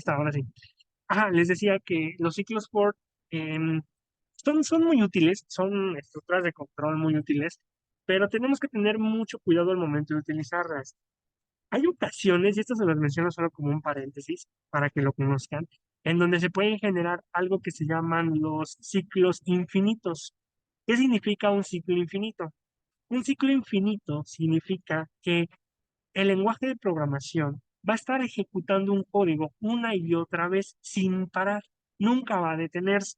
Ahora sí. Ajá, les decía que los ciclos Ford em, son muy útiles, son estructuras de control muy útiles, pero tenemos que tener mucho cuidado al momento de utilizarlas. Hay ocasiones, y esto se los menciono solo como un paréntesis para que lo conozcan, en donde se pueden generar algo que se llaman los ciclos infinitos. ¿Qué significa un ciclo infinito? Un ciclo infinito significa que el lenguaje de programación va a estar ejecutando un código una y otra vez sin parar, nunca va a detenerse.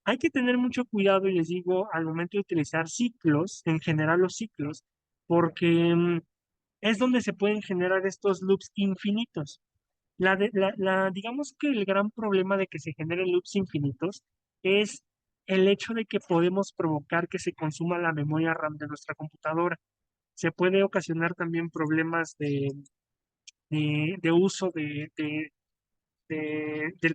Hay que tener mucho cuidado, y les digo, al momento de utilizar ciclos, en general los ciclos, porque es donde se pueden generar estos loops infinitos. Digamos que el gran problema de que se generen loops infinitos es el hecho de que podemos provocar que se consuma la memoria RAM de nuestra computadora. Se puede ocasionar también problemas de uso del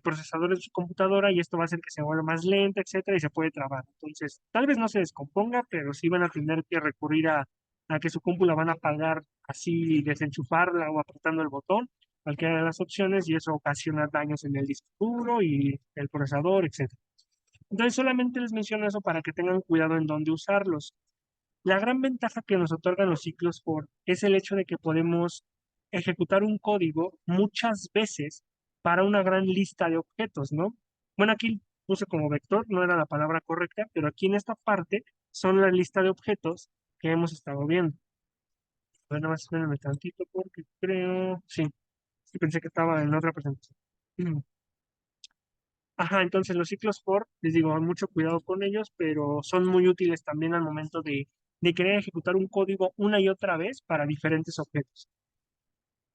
procesador de su computadora, y esto va a hacer que se vuelva más lenta, etcétera, y se puede trabar. Entonces, tal vez no se descomponga, pero sí van a tener que recurrir a que su compu la van a apagar así, desenchufarla o apretando el botón, cualquiera de las opciones, y eso ocasiona daños en el disco duro y el procesador, etcétera. Entonces, solamente les menciono eso para que tengan cuidado en dónde usarlos. La gran ventaja que nos otorgan los ciclos for es el hecho de que podemos ejecutar un código muchas veces para una gran lista de objetos, ¿no? Bueno, aquí puse como vector, no era la palabra correcta, pero aquí en esta parte son la lista de objetos que hemos estado viendo. Bueno, más espérenme tantito porque creo, sí, sí pensé que estaba en otra presentación. Ajá, entonces los ciclos for, les digo, mucho cuidado con ellos, pero son muy útiles también al momento de querer ejecutar un código una y otra vez para diferentes objetos.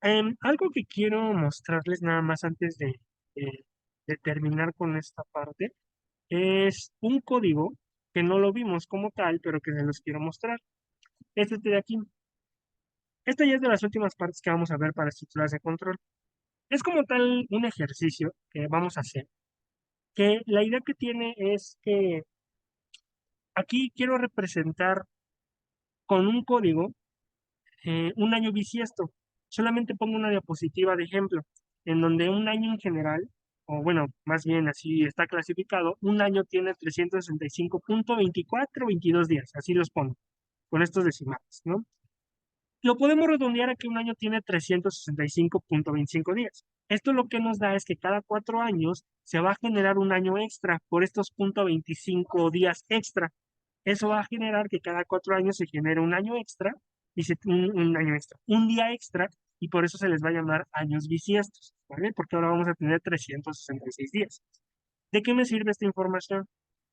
Algo que quiero mostrarles nada más antes de- de terminar con esta parte es un código que no lo vimos como tal, pero que se los quiero mostrar. Este de aquí. Esta ya es de las últimas partes que vamos a ver para estructuras de control. Es como tal un ejercicio que vamos a hacer, que la idea que tiene es que aquí quiero representar con un código un año bisiesto. Solamente pongo una diapositiva de ejemplo, en donde un año en general, o bueno, más bien así está clasificado, un año tiene 365.2422 días, así los pongo, con estos decimales, ¿no? Lo podemos redondear a que un año tiene 365.25 días. Esto lo que nos da es que cada 4 años se va a generar un año extra por estos 0.25 días extra. Eso va a generar que cada 4 años se genere un año extra, un año extra, un día extra, y por eso se les va a llamar años bisiestos, ¿vale? Porque ahora vamos a tener 366 días. ¿De qué me sirve esta información?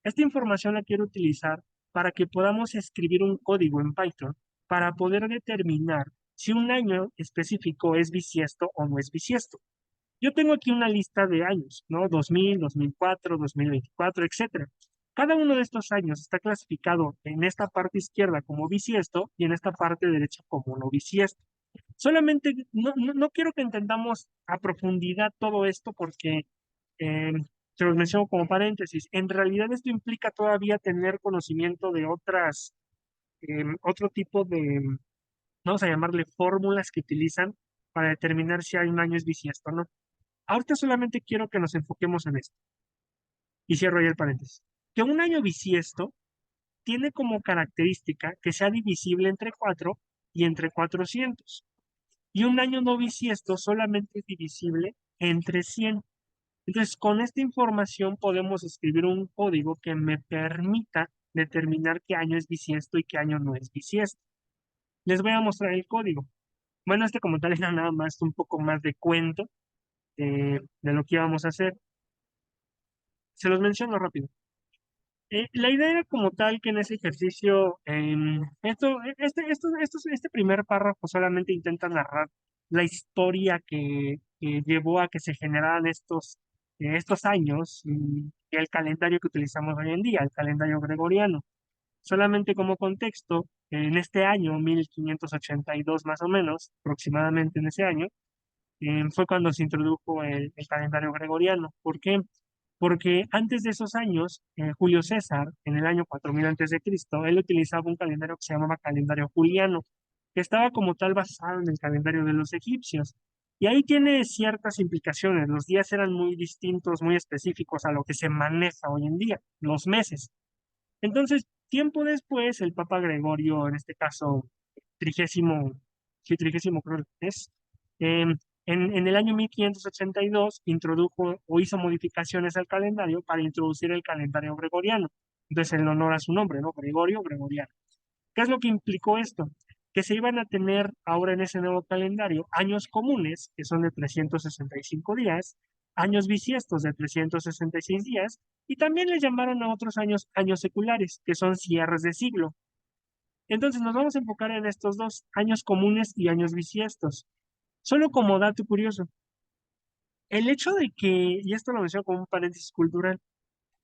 Esta información la quiero utilizar para que podamos escribir un código en Python para poder determinar si un año específico es bisiesto o no es bisiesto. Yo tengo aquí una lista de años, ¿no? 2000, 2004, 2024, etcétera. Cada uno de estos años está clasificado en esta parte izquierda como bisiesto y en esta parte derecha como no bisiesto. Solamente no quiero que entendamos a profundidad todo esto porque eh, se los menciono como paréntesis. En realidad esto implica todavía tener conocimiento de otro tipo de, vamos a llamarle fórmulas que utilizan para determinar si hay un año es bisiesto o no. Ahorita solamente quiero que nos enfoquemos en esto. Y cierro ahí el paréntesis. Que un año bisiesto tiene como característica que sea divisible entre 4 y entre 400. Y un año no bisiesto solamente es divisible entre 100. Entonces, con esta información podemos escribir un código que me permita determinar qué año es bisiesto y qué año no es bisiesto. Les voy a mostrar el código. Bueno, este como tal era nada más un poco más de cuento de lo que íbamos a hacer. Se los menciono rápido. La idea era como tal que en ese ejercicio, este primer párrafo solamente intenta narrar la historia que llevó a que se generaran estos años y el calendario que utilizamos hoy en día, el calendario gregoriano. Solamente como contexto, en este año, 1582 más o menos, aproximadamente en ese año, fue cuando se introdujo el calendario gregoriano. ¿Por qué? Porque antes de esos años, Julio César, en el año 4000 antes de Cristo, él utilizaba un calendario que se llamaba calendario juliano, que estaba como tal basado en el calendario de los egipcios. Y ahí tiene ciertas implicaciones. Los días eran muy distintos, muy específicos a lo que se maneja hoy en día, los meses. Entonces, tiempo después, el Papa Gregorio, en este caso, trigésimo, sí, trigésimo creo que es, en el año 1582 introdujo o hizo modificaciones al calendario para introducir el calendario gregoriano. Entonces, en honor a su nombre, ¿no? Gregorio, Gregoriano. ¿Qué es lo que implicó esto? Que se iban a tener ahora en ese nuevo calendario años comunes, que son de 365 días, años bisiestos de 366 días, y también le llamaron a otros años años seculares, que son cierres de siglo. Entonces nos vamos a enfocar en estos dos, años comunes y años bisiestos. Solo como dato curioso, el hecho de que, y esto lo menciono como un paréntesis cultural,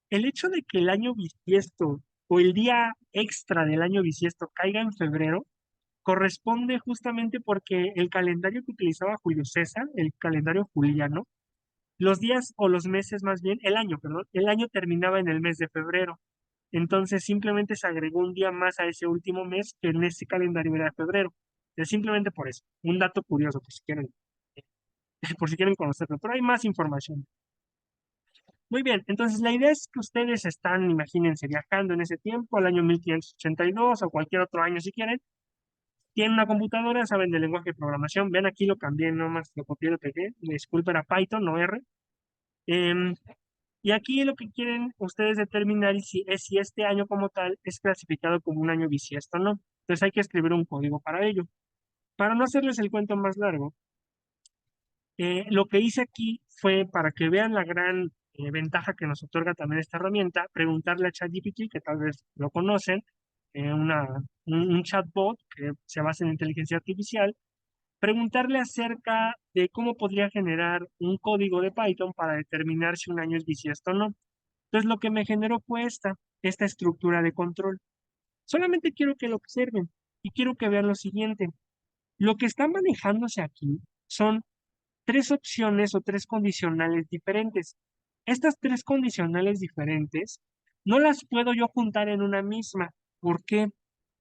el hecho de que el año bisiesto o el día extra del año bisiesto caiga en febrero, corresponde justamente porque el calendario que utilizaba Julio César, el calendario juliano, los días o los meses más bien, el año, perdón, el año terminaba en el mes de febrero. Entonces simplemente se agregó un día más a ese último mes que en ese calendario era febrero. Es simplemente por eso. Un dato curioso, por si quieren conocerlo, pero hay más información. Muy bien, entonces la idea es que ustedes están, imagínense, viajando en ese tiempo, al año 1582 o cualquier otro año si quieren, tienen una computadora, saben del lenguaje de programación. Ven aquí lo cambié, nomás lo copié, lo pegué. Disculpen, era Python, no R. Em, y aquí lo que quieren ustedes determinar es si este año como tal es clasificado como un año bisiesto o no. Entonces hay que escribir un código para ello. Para no hacerles el cuento más largo, lo que hice aquí fue para que vean la gran ventaja que nos otorga también esta herramienta, preguntarle a ChatGPT, que tal vez lo conocen, un chatbot que se basa en inteligencia artificial, preguntarle acerca de cómo podría generar un código de Python para determinar si un año es bisiesto o no. Entonces, lo que me generó fue esta estructura de control. Solamente quiero que lo observen y quiero que vean lo siguiente. Lo que está manejándose aquí son tres opciones o tres condicionales diferentes. Estas tres condicionales diferentes no las puedo yo juntar en una misma. ¿Por qué?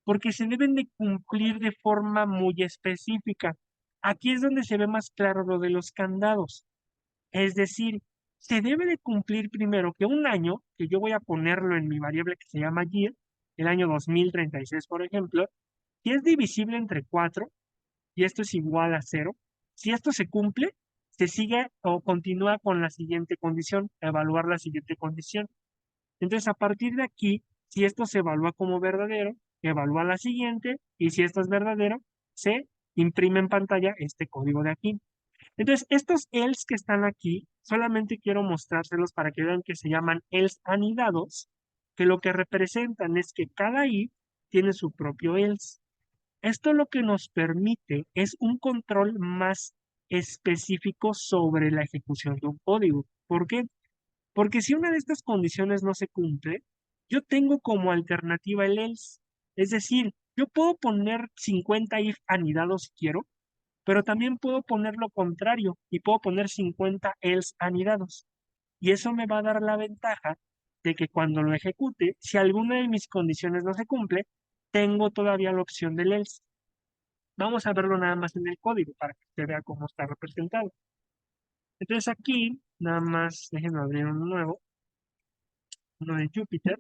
Porque se deben de cumplir de forma muy específica. Aquí es donde se ve más claro lo de los candados. Es decir, se debe de cumplir primero que un año, que yo voy a ponerlo en mi variable que se llama year, el año 2036, por ejemplo, si es divisible entre 4 y esto es igual a 0, si esto se cumple, se sigue o continúa con la siguiente condición, evaluar la siguiente condición. Entonces, a partir de aquí, si esto se evalúa como verdadero, evalúa la siguiente, y si esto es verdadero, se imprime en pantalla este código de aquí. Entonces, estos else que están aquí, solamente quiero mostrárselos para que vean que se llaman else anidados, que lo que representan es que cada if tiene su propio else. Esto lo que nos permite es un control más específico sobre la ejecución de un código. ¿Por qué? Porque si una de estas condiciones no se cumple, yo tengo como alternativa el else. Es decir, yo puedo poner 50 if anidados si quiero, pero también puedo poner lo contrario y puedo poner 50 else anidados. Y eso me va a dar la ventaja de que cuando lo ejecute, si alguna de mis condiciones no se cumple, tengo todavía la opción del else. Vamos a verlo nada más en el código para que usted vea cómo está representado. Entonces aquí, nada más, déjenme abrir uno nuevo, uno de Jupyter.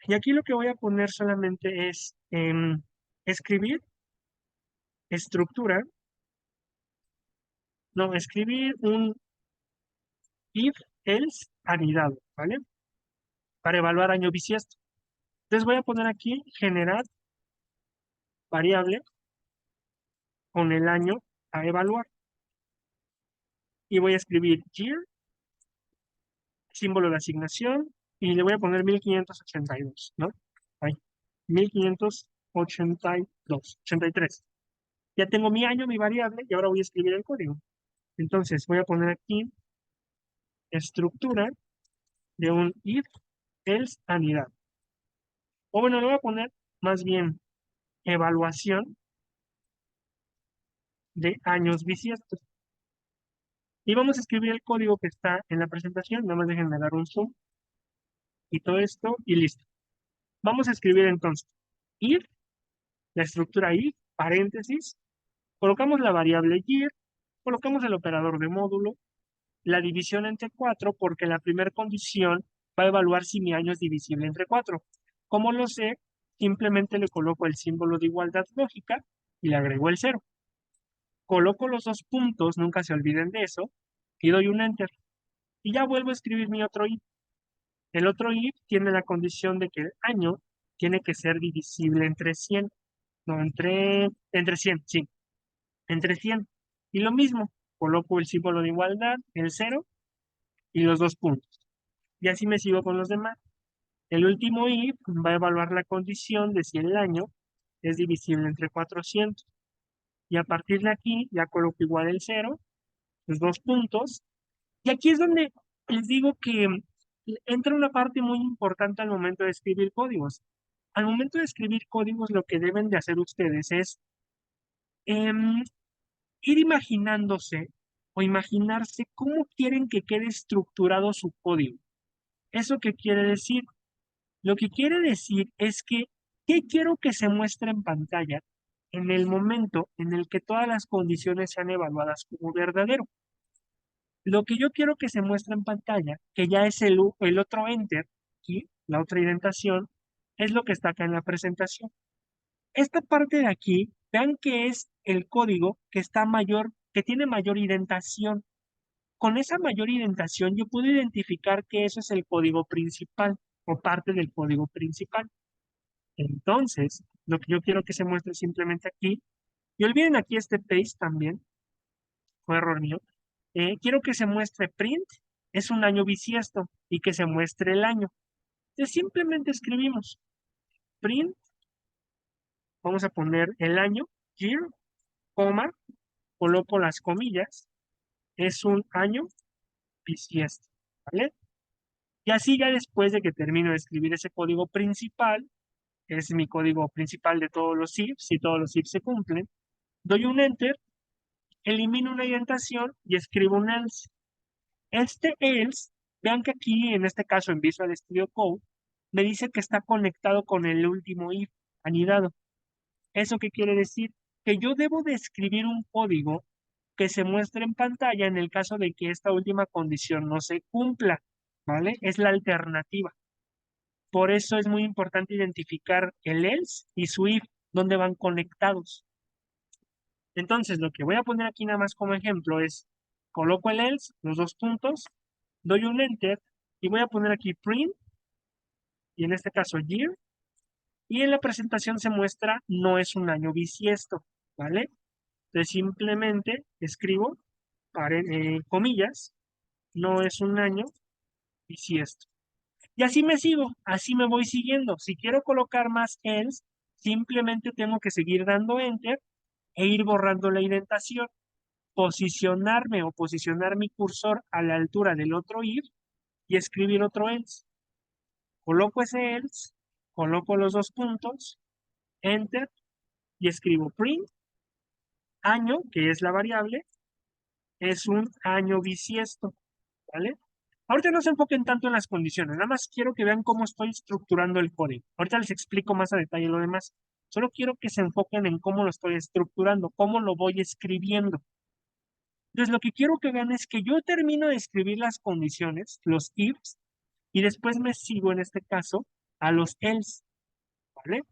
Y aquí lo que voy a poner solamente es escribir estructura, no, escribir un if else anidado, ¿vale? Para evaluar año bisiesto. Entonces voy a poner aquí generar variable con el año a evaluar. Y voy a escribir year, símbolo de asignación, y le voy a poner 1582, ¿no? Ahí, 1582, 83. Ya tengo mi año, mi variable, y ahora voy a escribir el código. Entonces voy a poner aquí estructura de un if else anidad. O bueno, le voy a poner más bien evaluación de años bisiestos. Y vamos a escribir el código que está en la presentación. Nada más déjenme dar un zoom y todo esto y listo. Vamos a escribir entonces if, la estructura if, paréntesis, Colocamos la variable year, colocamos el operador de módulo, la división entre 4, porque la primera condición va a evaluar si mi año es divisible entre 4. ¿Cómo lo sé? Simplemente le coloco el símbolo de igualdad lógica y le agrego el 0. Coloco los dos puntos, nunca se olviden de eso, y doy un enter. Y ya vuelvo a escribir mi otro if. El otro if tiene la condición de que el año tiene que ser divisible entre 100. No, entre 100, sí, entre 100. Y lo mismo, coloco el símbolo de igualdad, el 0 y los dos puntos. Y así me sigo con los demás. El último if va a evaluar la condición de si el año es divisible entre 400. Y a partir de aquí ya coloco igual el 0, los dos puntos. Y aquí es donde les digo que entra una parte muy importante al momento de escribir códigos. Al momento de escribir códigos, lo que deben de hacer ustedes es em, ir imaginándose o imaginarse cómo quieren que quede estructurado su código. ¿Eso qué quiere decir? Lo que quiere decir es que, ¿qué quiero que se muestre en pantalla en el momento en el que todas las condiciones sean evaluadas como verdadero? Lo que yo quiero que se muestre en pantalla, que ya es el otro enter y la otra indentación, es lo que está acá en la presentación. Esta parte de aquí, vean que es el código que está mayor, que tiene mayor indentación. Con esa mayor indentación yo puedo identificar que eso es el código principal o parte del código principal. Entonces, lo que yo quiero que se muestre simplemente aquí, y olviden aquí este paste también, fue error mío. Quiero que se muestre print, es un año bisiesto, y que se muestre el año. Entonces simplemente escribimos print, vamos a poner el año, year, coma, coloco las comillas, es un año bisiesto, ¿vale? Y así ya después de que termino de escribir ese código principal, es mi código principal de todos los ifs, si todos los ifs se cumplen, doy un enter, elimino una indentación y escribo un else. Este else, vean que aquí, en este caso en Visual Studio Code, me dice que está conectado con el último if anidado. ¿Eso qué quiere decir? Que yo debo de escribir un código que se muestre en pantalla en el caso de que esta última condición no se cumpla, ¿vale? Es la alternativa. Por eso es muy importante identificar el else y su if, donde van conectados. Entonces, lo que voy a poner aquí nada más como ejemplo es, coloco el else, los dos puntos, doy un enter y voy a poner aquí print, y en este caso year, y en la presentación se muestra no es un año bisiesto, ¿vale? Entonces simplemente escribo, comillas, no es un año bisiesto. Y así me sigo, así me voy siguiendo. Si quiero colocar más else, simplemente tengo que seguir dando enter e ir borrando la indentación, posicionarme o posicionar mi cursor a la altura del otro if y escribir otro else. Coloco ese else, coloco los dos puntos, enter y escribo print, año, que es la variable, es un año bisiesto, ¿vale? Ahorita no se enfoquen tanto en las condiciones, nada más quiero que vean cómo estoy estructurando el código. Ahorita les explico más a detalle lo demás. Solo quiero que se enfoquen en cómo lo estoy estructurando, cómo lo voy escribiendo. Entonces, lo que quiero que vean es que yo termino de escribir las condiciones, los ifs, y después me sigo, en este caso, a los else, ¿vale?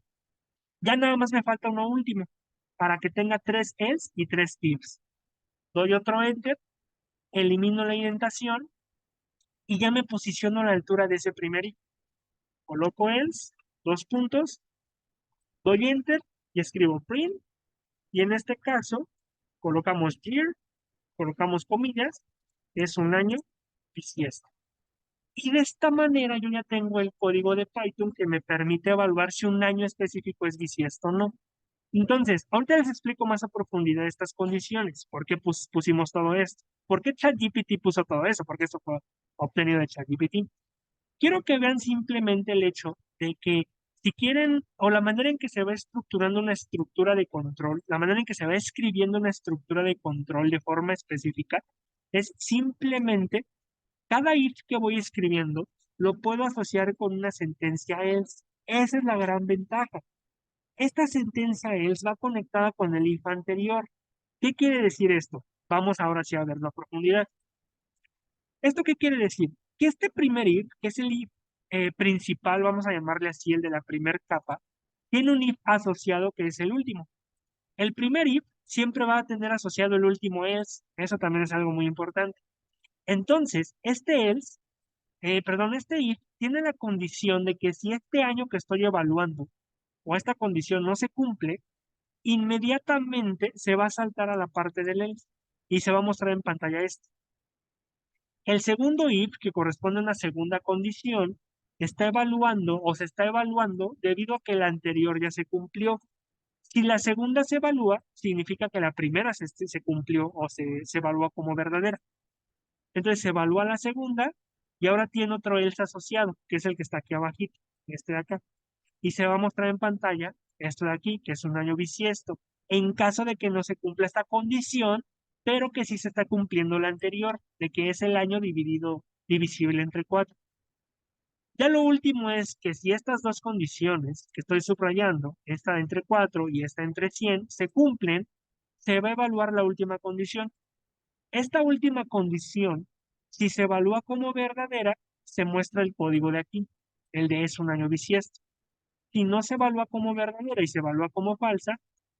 Ya nada más me falta uno último, para que tenga 3 else y 3 ifs. Doy otro enter, elimino la indentación, y ya me posiciono a la altura de ese primer if. Coloco else, dos puntos, doy enter y escribo print, y en este caso, colocamos year, colocamos comillas, es un año bisiesto. Y de esta manera yo ya tengo el código de Python que me permite evaluar si un año específico es bisiesto o no. Entonces, ahorita les explico más a profundidad estas condiciones. ¿Por qué pusimos todo esto? ¿Por qué ChatGPT puso todo eso? Porque esto fue obtenido de ChatGPT. Quiero que vean simplemente el hecho de que si quieren, o la manera en que se va estructurando una estructura de control, la manera en que se va escribiendo una estructura de control de forma específica, es simplemente cada if que voy escribiendo lo puedo asociar con una sentencia else. Esa es la gran ventaja. Esta sentencia else va conectada con el if anterior. ¿Qué quiere decir esto? Vamos ahora sí a verlo a profundidad. ¿Esto qué quiere decir? Que este primer if, que es el if principal, vamos a llamarle así, el de la primera capa, tiene un if asociado que es el último. El primer if siempre va a tener asociado el último else. Eso también es algo muy importante. Entonces, este if tiene la condición de que si este año que estoy evaluando o esta condición no se cumple, inmediatamente se va a saltar a la parte del else y se va a mostrar en pantalla esto. El segundo if, que corresponde a una segunda condición, está evaluando o se está evaluando debido a que la anterior ya se cumplió. Si la segunda se evalúa, significa que la primera se cumplió o se evalúa como verdadera. Entonces se evalúa la segunda y ahora tiene otro else asociado, que es el que está aquí abajito, este de acá. Y se va a mostrar en pantalla esto de aquí, que es un año bisiesto. En caso de que no se cumpla esta condición, pero que sí se está cumpliendo la anterior, de que es el año divisible entre 4. Ya lo último es que si estas dos condiciones que estoy subrayando, esta entre 4 y esta entre 100, se cumplen, se va a evaluar la última condición. Esta última condición, si se evalúa como verdadera, se muestra el código de aquí, el de es un año bisiesto. Si no se evalúa como verdadera y se evalúa como falsa,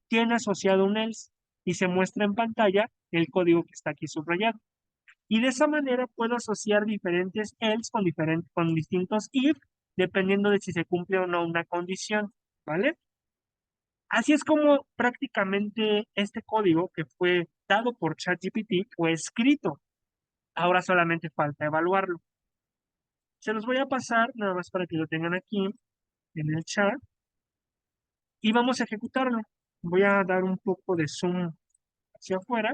tiene asociado un else y se muestra en pantalla el código que está aquí subrayado. Y de esa manera puedo asociar diferentes else con distintos if, dependiendo de si se cumple o no una condición, ¿vale? Así es como prácticamente este código que fue dado por ChatGPT fue escrito. Ahora solamente falta evaluarlo. Se los voy a pasar nada más para que lo tengan aquí en el chat y vamos a ejecutarlo. Voy a dar un poco de zoom hacia afuera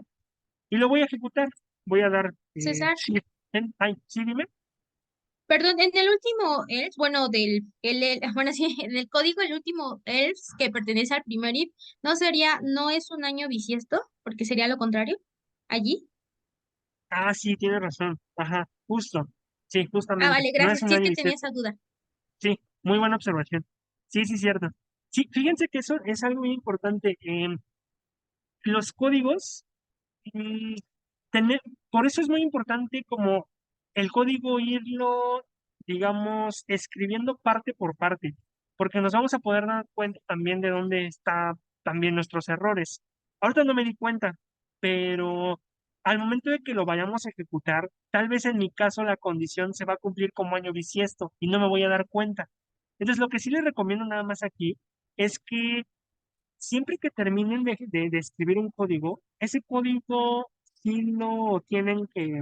y lo voy a ejecutar. Voy a dar César, shift. Ay, sí, dime. perdón, en el último else, bueno, bueno, sí, en el código, el último else que pertenece al primer if, no es un año bisiesto, porque sería lo contrario, allí. Ah, sí, tienes razón. Ajá, justo. Sí, Ah, justamente. vale, No gracias. es un Sí, es año que tenía bisiesto. esa duda. Sí, muy buena observación. Sí, sí, cierto. Sí, fíjense que eso es algo muy importante. Los códigos, mm, tener, por eso es muy importante como el código irlo, digamos, escribiendo parte por parte, porque nos vamos a poder dar cuenta también de dónde están también nuestros errores. Ahorita no me di cuenta, pero al momento de que lo vayamos a ejecutar, tal vez en mi caso la condición se va a cumplir como año bisiesto y no me voy a dar cuenta. Entonces, lo que sí les recomiendo nada más aquí es que siempre que terminen de escribir un código, ese código sí lo tienen que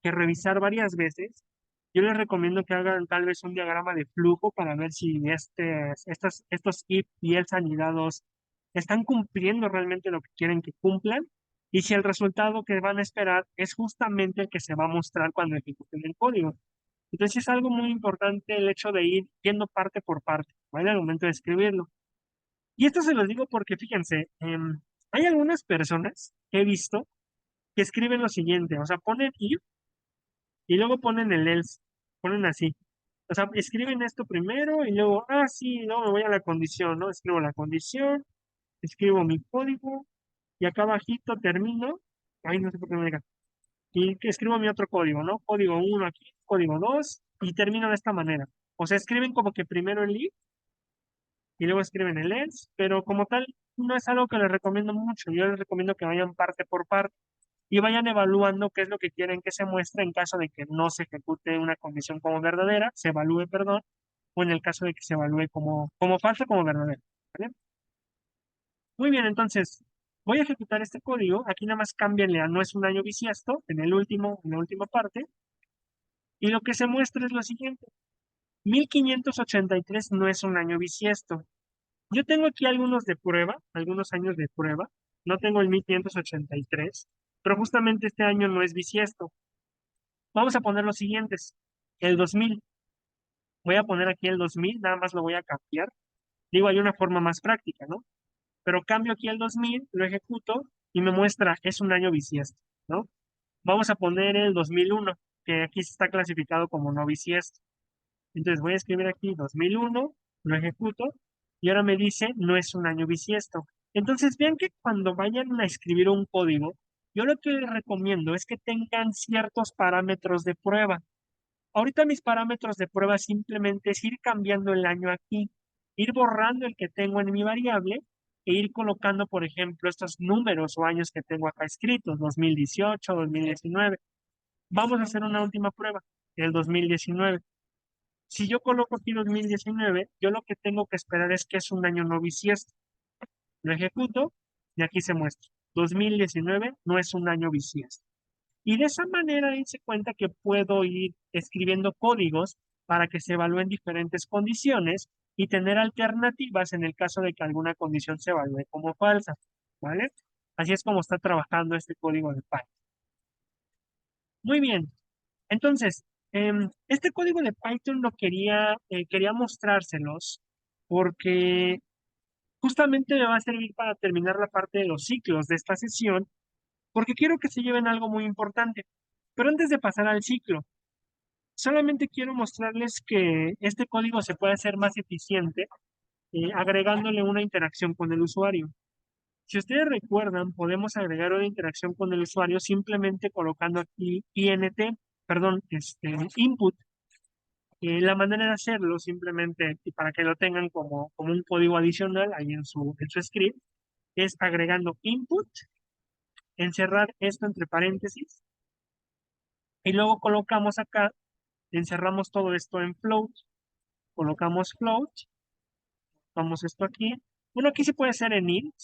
revisar varias veces. Yo les recomiendo que hagan tal vez un diagrama de flujo para ver si estos if y else anidados están cumpliendo realmente lo que quieren que cumplan y si el resultado que van a esperar es justamente el que se va a mostrar cuando ejecuten el código. Entonces es algo muy importante el hecho de ir viendo parte por parte, ¿vale? Al momento de escribirlo. Y esto se los digo porque fíjense, hay algunas personas que he visto que escriben lo siguiente, o sea, ponen if y luego ponen el else, ponen así. O sea, escriben esto primero y luego, sí, no, me voy a la condición, ¿no? Escribo la condición, escribo mi código y acá abajito termino, ay, no sé por qué me diga, y que escribo mi otro código, ¿no? Código uno aquí, código 2 y termino de esta manera. O sea, escriben como que primero el if y luego escriben el else, pero como tal, no es algo que les recomiendo mucho. Yo les recomiendo que vayan parte por parte y vayan evaluando qué es lo que quieren que se muestre en caso de que no se ejecute una condición como verdadera, se evalúe, perdón, o en el caso de que se evalúe como falsa, como verdadera. ¿Vale? Muy bien, entonces voy a ejecutar este código. Aquí nada más cámbienle a no es un año bisiesto en la última parte, y lo que se muestra es lo siguiente. 1583 no es un año bisiesto. Yo tengo aquí algunos de prueba, algunos años de prueba. No tengo el 1583, pero justamente este año no es bisiesto. Vamos a poner los siguientes. El 2000. Voy a poner aquí el 2000, nada más lo voy a cambiar. Digo, hay una forma más práctica, ¿no? Pero cambio aquí el 2000, lo ejecuto y me muestra, es un año bisiesto, ¿no? Vamos a poner el 2001, que aquí está clasificado como no bisiesto. Entonces voy a escribir aquí 2001, lo ejecuto y ahora me dice, no es un año bisiesto. Entonces, vean que cuando vayan a escribir un código, yo lo que les recomiendo es que tengan ciertos parámetros de prueba. Ahorita mis parámetros de prueba simplemente es ir cambiando el año aquí, ir borrando el que tengo en mi variable e ir colocando, por ejemplo, estos números o años que tengo acá escritos, 2018, 2019. Vamos a hacer una última prueba, el 2019. Si yo coloco aquí 2019, yo lo que tengo que esperar es que es un año no bisiesto. Lo ejecuto y aquí se muestra. 2019 no es un año bisiesto. Y de esa manera hice cuenta que puedo ir escribiendo códigos para que se evalúen diferentes condiciones y tener alternativas en el caso de que alguna condición se evalúe como falsa, ¿vale? Así es como está trabajando este código de Python. Muy bien. Entonces, este código de Python lo quería mostrárselos porque justamente me va a servir para terminar la parte de los ciclos de esta sesión, porque quiero que se lleven algo muy importante. Pero antes de pasar al ciclo, solamente quiero mostrarles que este código se puede hacer más eficiente agregándole una interacción con el usuario. Si ustedes recuerdan, podemos agregar una interacción con el usuario simplemente colocando aquí input. La manera de hacerlo, simplemente, y para que lo tengan como un código adicional ahí en su script, es agregando input, encerrar esto entre paréntesis, y luego colocamos acá, encerramos todo esto en float, colocamos float, vamos esto aquí. Bueno, aquí se puede hacer en int,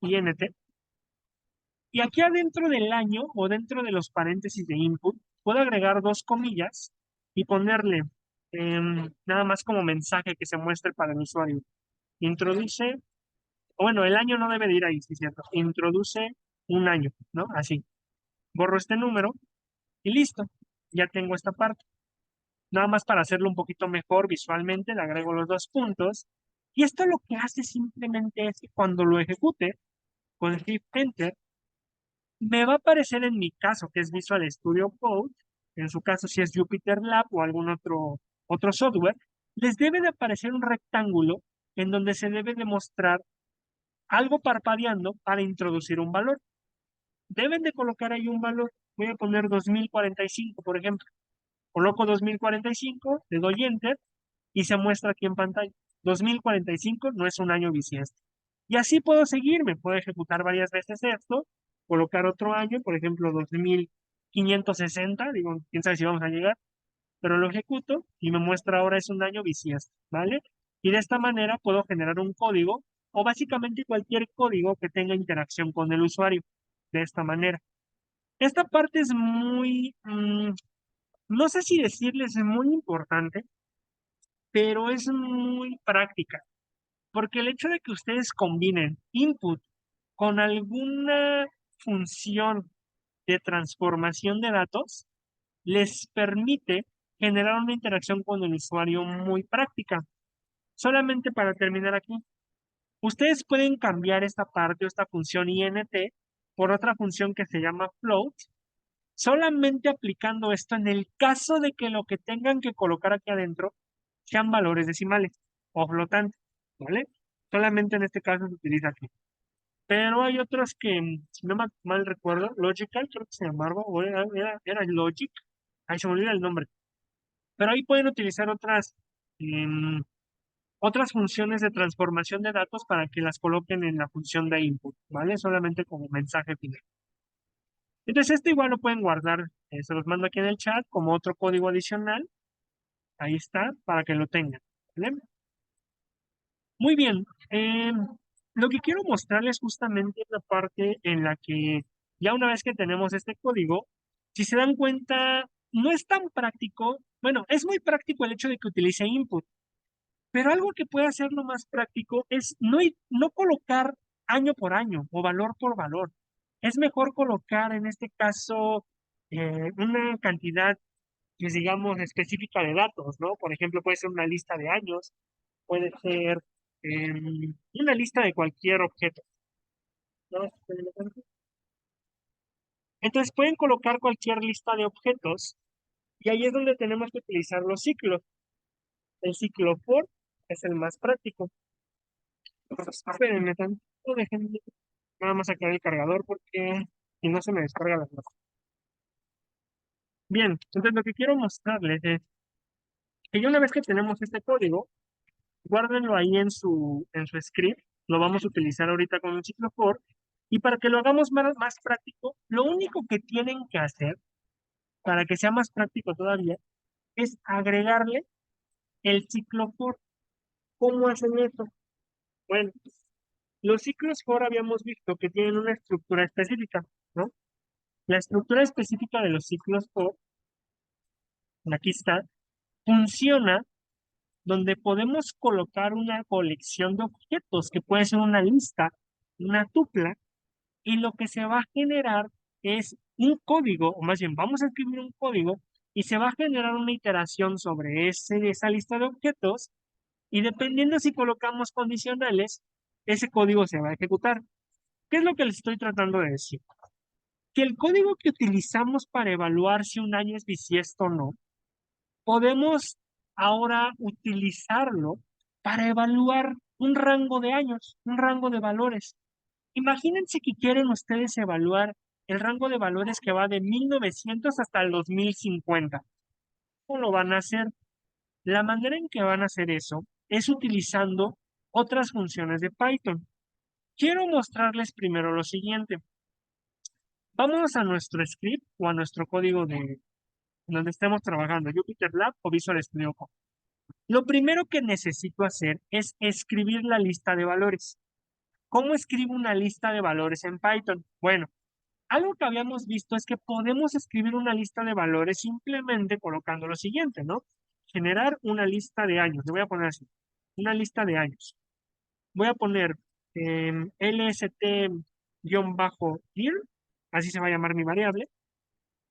y aquí adentro del año o dentro de los paréntesis de input, puedo agregar dos comillas y ponerle nada más como mensaje que se muestre para el usuario. Introduce, o bueno, el año no debe de ir ahí, sí, cierto. Introduce un año, ¿no? Así. Borro este número y listo. Ya tengo esta parte. Nada más para hacerlo un poquito mejor visualmente, le agrego los dos puntos. Y esto lo que hace simplemente es que cuando lo ejecute con Shift Enter, me va a aparecer en mi caso, que es Visual Studio Code, en su caso si es Jupyter Lab o algún otro software, les debe de aparecer un rectángulo en donde se debe de mostrar algo parpadeando para introducir un valor. Deben de colocar ahí un valor. Voy a poner 2045, por ejemplo. Coloco 2045, le doy Enter y se muestra aquí en pantalla. 2045 no es un año bisiesto. Y así puedo seguirme, puedo ejecutar varias veces esto, colocar otro año, por ejemplo 2560, digo, quién sabe si vamos a llegar, pero lo ejecuto y me muestra ahora es un año bisiesto, ¿vale? Y de esta manera puedo generar un código o básicamente cualquier código que tenga interacción con el usuario, de esta manera. Esta parte es no sé si decirles es muy importante, pero es muy práctica, porque el hecho de que ustedes combinen input con alguna función de transformación de datos les permite generar una interacción con el usuario muy práctica. Solamente para terminar aquí, ustedes pueden cambiar esta parte o esta función int por otra función que se llama float, solamente aplicando esto en el caso de que lo que tengan que colocar aquí adentro sean valores decimales o flotantes, ¿vale? Solamente en este caso se utiliza aquí. Pero hay otros que, si no mal recuerdo, Logical, creo que se llamaba, o era Logic, ahí se me olvida el nombre. Pero ahí pueden utilizar otras funciones de transformación de datos para que las coloquen en la función de input, ¿vale? Solamente como mensaje final. Entonces, esto igual lo pueden guardar, se los mando aquí en el chat como otro código adicional. Ahí está, para que lo tengan, ¿vale? Muy bien. Lo que quiero mostrarles justamente es la parte en la que ya una vez que tenemos este código, si se dan cuenta, no es tan práctico. Bueno, es muy práctico el hecho de que utilice input, pero algo que puede hacerlo más práctico es no colocar año por año o valor por valor. Es mejor colocar en este caso una cantidad, pues, digamos, específica de datos, ¿no? Por ejemplo, puede ser una lista de años, puede ser una lista de cualquier objeto, ¿no? Entonces pueden colocar cualquier lista de objetos y ahí es donde tenemos que utilizar los ciclos. El ciclo for es el más práctico. Espérenme tantito. Déjenme nada más sacar el cargador porque si no se me descarga la placa. Bien, entonces lo que quiero mostrarles es que ya una vez que tenemos este código, guárdenlo ahí en su script. Lo vamos a utilizar ahorita con un ciclo for. Y para que lo hagamos más práctico, lo único que tienen que hacer, para que sea más práctico todavía, es agregarle el ciclo for. ¿Cómo hacen eso? Bueno, los ciclos for habíamos visto que tienen una estructura específica, ¿no? La estructura específica de los ciclos for, aquí está, funciona donde podemos colocar una colección de objetos, que puede ser una lista, una tupla, y lo que se va a generar es un código, o más bien vamos a escribir un código, y se va a generar una iteración sobre esa lista de objetos, y dependiendo si colocamos condicionales, ese código se va a ejecutar. ¿Qué es lo que les estoy tratando de decir? Que el código que utilizamos para evaluar si un año es bisiesto o no, podemos ahora utilizarlo para evaluar un rango de años, un rango de valores. Imagínense que quieren ustedes evaluar el rango de valores que va de 1900 hasta el 2050. ¿Cómo lo van a hacer? La manera en que van a hacer eso es utilizando otras funciones de Python. Quiero mostrarles primero lo siguiente. Vamos a nuestro script o a nuestro código de donde estemos trabajando, JupyterLab o Visual Studio Code. Lo primero que necesito hacer es escribir la lista de valores. ¿Cómo escribo una lista de valores en Python? Bueno, algo que habíamos visto es que podemos escribir una lista de valores simplemente colocando lo siguiente, ¿no? Generar una lista de años. Le voy a poner así, una lista de años. Voy a poner lst-year, así se va a llamar mi variable,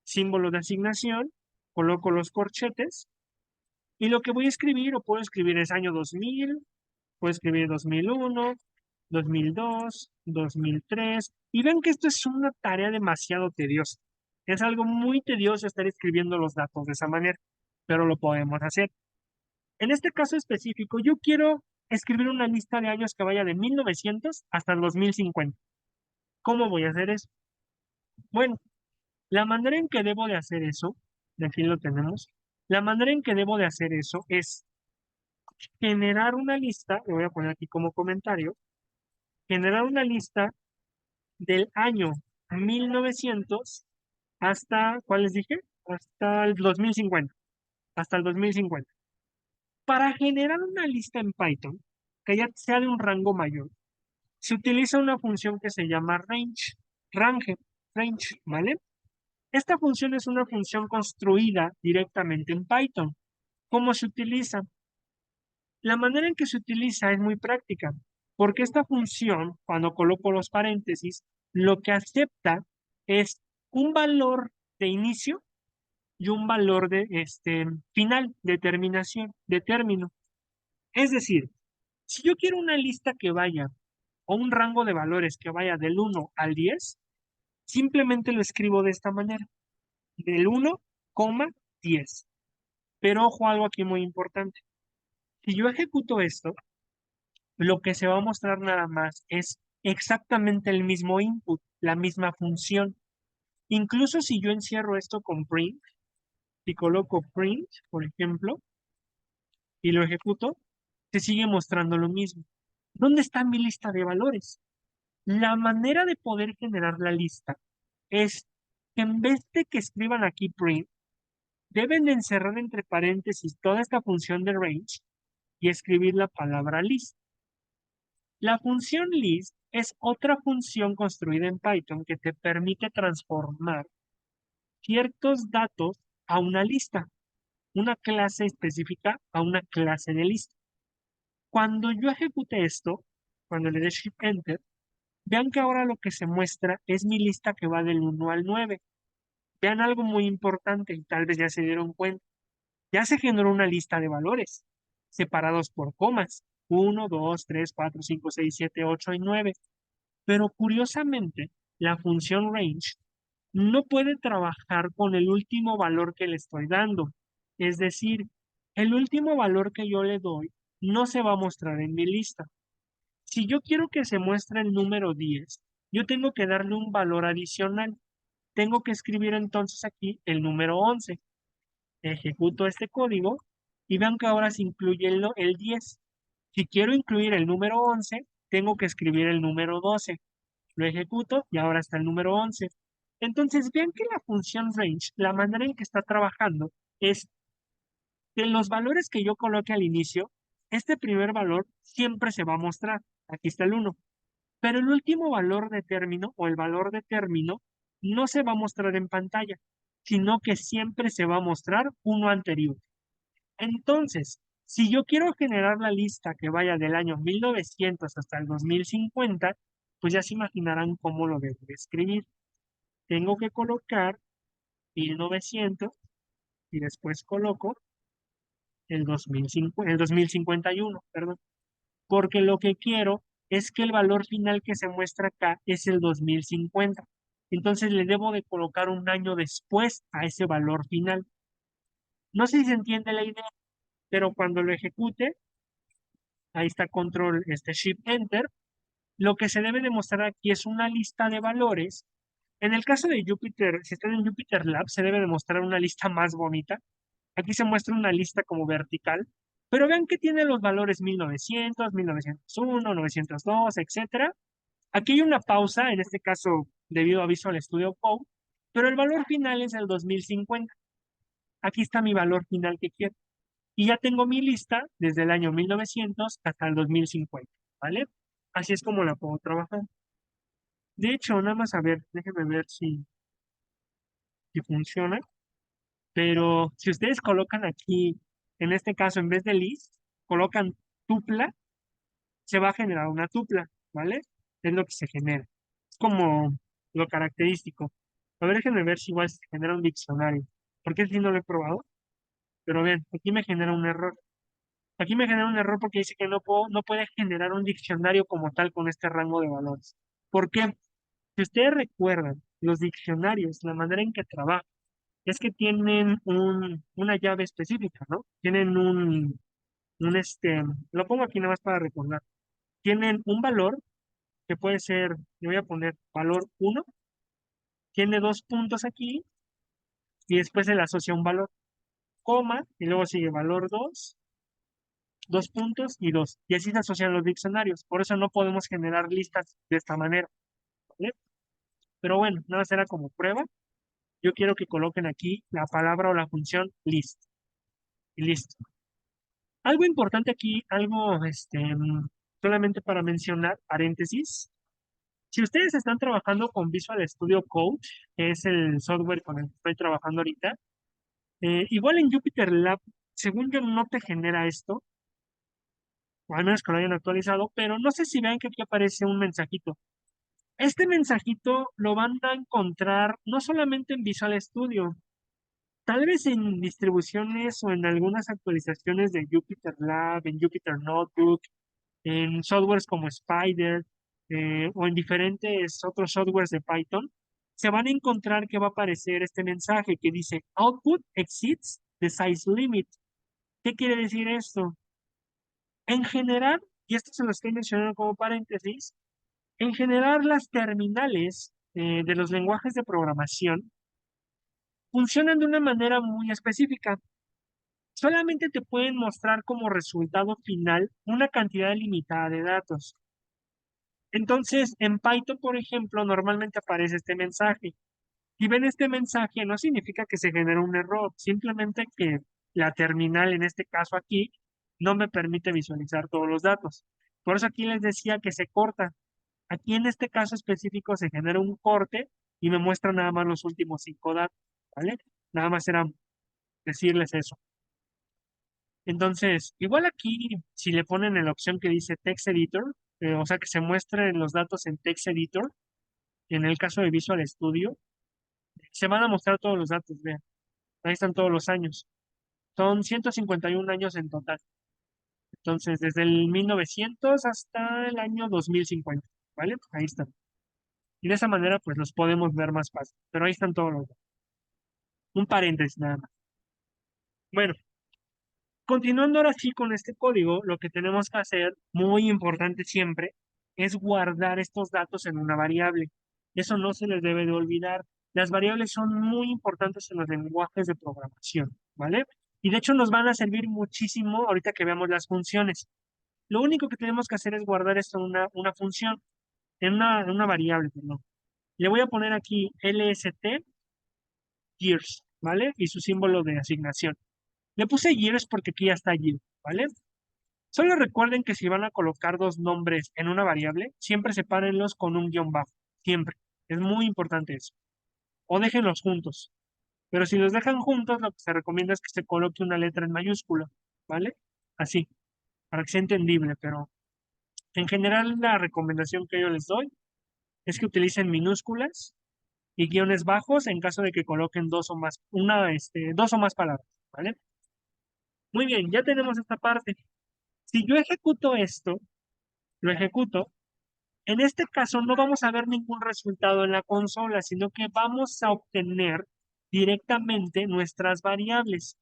símbolo de asignación, coloco los corchetes, y lo que voy a escribir, o puedo escribir es año 2000, puedo escribir 2001, 2002, 2003, y ven que esto es una tarea demasiado tediosa. Es algo muy tedioso estar escribiendo los datos de esa manera, pero lo podemos hacer. En este caso específico, yo quiero escribir una lista de años que vaya de 1900 hasta el 2050. ¿Cómo voy a hacer eso? Bueno, la manera en que debo de hacer eso, de aquí lo tenemos, la manera en que debo de hacer eso es generar una lista, lo voy a poner aquí como comentario, generar una lista del año 1900 hasta, ¿cuál les dije? Hasta el 2050, hasta el 2050. Para generar una lista en Python, que ya sea de un rango mayor, se utiliza una función que se llama range, ¿vale? Esta función es una función construida directamente en Python. ¿Cómo se utiliza? La manera en que se utiliza es muy práctica, porque esta función, cuando coloco los paréntesis, lo que acepta es un valor de inicio y un valor de final, de terminación, de término. Es decir, si yo quiero una lista que vaya, o un rango de valores que vaya del 1 al 10, simplemente lo escribo de esta manera, del 1,10. Pero ojo, algo aquí muy importante. Si yo ejecuto esto, lo que se va a mostrar nada más es exactamente el mismo input, la misma función. Incluso si yo encierro esto con print, y coloco print, por ejemplo, y lo ejecuto, se sigue mostrando lo mismo. ¿Dónde está mi lista de valores? La manera de poder generar la lista es que en vez de que escriban aquí print, deben de encerrar entre paréntesis toda esta función de range y escribir la palabra list. La función list es otra función construida en Python que te permite transformar ciertos datos a una lista, una clase específica a una clase de lista. Cuando yo ejecute esto, cuando le dé Shift Enter, vean que ahora lo que se muestra es mi lista que va del 1 al 9. Vean algo muy importante y tal vez ya se dieron cuenta. Ya se generó una lista de valores separados por comas. 1, 2, 3, 4, 5, 6, 7, 8 y 9. Pero curiosamente, la función range no puede trabajar con el último valor que le estoy dando. Es decir, el último valor que yo le doy no se va a mostrar en mi lista. Si yo quiero que se muestre el número 10, yo tengo que darle un valor adicional. Tengo que escribir entonces aquí el número 11. Ejecuto este código y vean que ahora se incluye el 10. Si quiero incluir el número 11, tengo que escribir el número 12. Lo ejecuto y ahora está el número 11. Entonces, vean que la función range, la manera en que está trabajando, es que los valores que yo coloque al inicio, este primer valor siempre se va a mostrar. Aquí está el 1. Pero el último valor de término o el valor de término no se va a mostrar en pantalla, sino que siempre se va a mostrar uno anterior. Entonces, si yo quiero generar la lista que vaya del año 1900 hasta el 2050, pues ya se imaginarán cómo lo debo de escribir. Tengo que colocar 1900 y después coloco el 2051, perdón, porque lo que quiero es que el valor final que se muestra acá es el 2050. Entonces le debo de colocar un año después a ese valor final. No sé si se entiende la idea, pero cuando lo ejecute, ahí está control, Shift Enter, lo que se debe demostrar aquí es una lista de valores. En el caso de Jupyter, si están en Jupyter Lab, se debe demostrar una lista más bonita. Aquí se muestra una lista como vertical, pero vean que tiene los valores 1900, 1901, 902, etcétera. Aquí hay una pausa, en este caso debido a Visual Studio Code, pero el valor final es el 2050. Aquí está mi valor final que quiero. Y ya tengo mi lista desde el año 1900 hasta el 2050, ¿vale? Así es como la puedo trabajar. De hecho, nada más a ver, déjenme ver si funciona. Pero si ustedes colocan aquí, en este caso, en vez de list, colocan tupla, se va a generar una tupla, ¿vale? Es lo que se genera. Es como lo característico. A ver, déjenme ver si igual se genera un diccionario. Porque si no lo he probado. Pero bien, aquí me genera un error. Aquí me genera un error porque dice que no puede generar un diccionario como tal con este rango de valores. ¿Por qué? Si ustedes recuerdan, los diccionarios, la manera en que trabajan, es que tienen una llave específica, ¿no? Tienen lo pongo aquí nada más para recordar. Tienen un valor que puede ser, le voy a poner valor 1, tiene dos puntos aquí y después se le asocia un valor, coma, y luego sigue valor 2, dos puntos y 2. Y así se asocian los diccionarios. Por eso no podemos generar listas de esta manera, ¿vale? Pero bueno, nada más era como prueba. Yo quiero que coloquen aquí la palabra o la función list. Y listo. Algo importante aquí, algo solamente para mencionar, paréntesis. Si ustedes están trabajando con Visual Studio Code, que es el software con el que estoy trabajando ahorita, igual en Jupyter Lab, según yo, no te genera esto, o al menos que lo hayan actualizado, pero no sé si vean que aquí aparece un mensajito. Este mensajito lo van a encontrar no solamente en Visual Studio, tal vez en distribuciones o en algunas actualizaciones de Jupyter Lab, en Jupyter Notebook, en softwares como Spider o en diferentes otros softwares de Python, se van a encontrar que va a aparecer este mensaje que dice Output exceeds the size limit. ¿Qué quiere decir esto? En general, y esto se lo estoy mencionando como paréntesis, en general las terminales de los lenguajes de programación funcionan de una manera muy específica. Solamente te pueden mostrar como resultado final una cantidad limitada de datos. Entonces, en Python, por ejemplo, normalmente aparece este mensaje. Si ven este mensaje, no significa que se genere un error, simplemente que la terminal, en este caso aquí, no me permite visualizar todos los datos. Por eso aquí les decía que se corta. Aquí en este caso específico se genera un corte y me muestra nada más los últimos 5 datos, ¿vale? Nada más era decirles eso. Entonces, igual aquí, si le ponen en la opción que dice Text Editor, o sea que se muestren los datos en Text Editor, en el caso de Visual Studio, se van a mostrar todos los datos, vean. Ahí están todos los años. Son 151 años en total. Entonces, desde el 1900 hasta el año 2050, ¿vale? Ahí están. Y de esa manera, pues los podemos ver más fácil. Pero ahí están todos los datos. Un paréntesis nada más. Bueno, Continuando ahora sí con este código, lo que tenemos que hacer, muy importante siempre, es guardar estos datos en una variable. Eso no se les debe de olvidar. Las variables son muy importantes en los lenguajes de programación, ¿vale? Y de hecho nos van a servir muchísimo ahorita que veamos las funciones. Lo único que tenemos que hacer es guardar esto en una función, en una variable, perdón. Le voy a poner aquí LST years, ¿vale? Y su símbolo de asignación. Le puse years porque aquí ya está year, ¿vale? Solo recuerden que si van a colocar dos nombres en una variable, siempre sepárenlos con un guión bajo. Siempre. Es muy importante eso. O déjenlos juntos. Pero si los dejan juntos, lo que se recomienda es que se coloque una letra en mayúscula, ¿vale? Así, para que sea entendible. Pero en general, la recomendación que yo les doy es que utilicen minúsculas y guiones bajos en caso de que coloquen dos o más palabras, ¿vale? Muy bien, ya tenemos esta parte. Si yo ejecuto esto, lo ejecuto. En este caso no vamos a ver ningún resultado en la consola, sino que vamos a obtener directamente nuestras variables.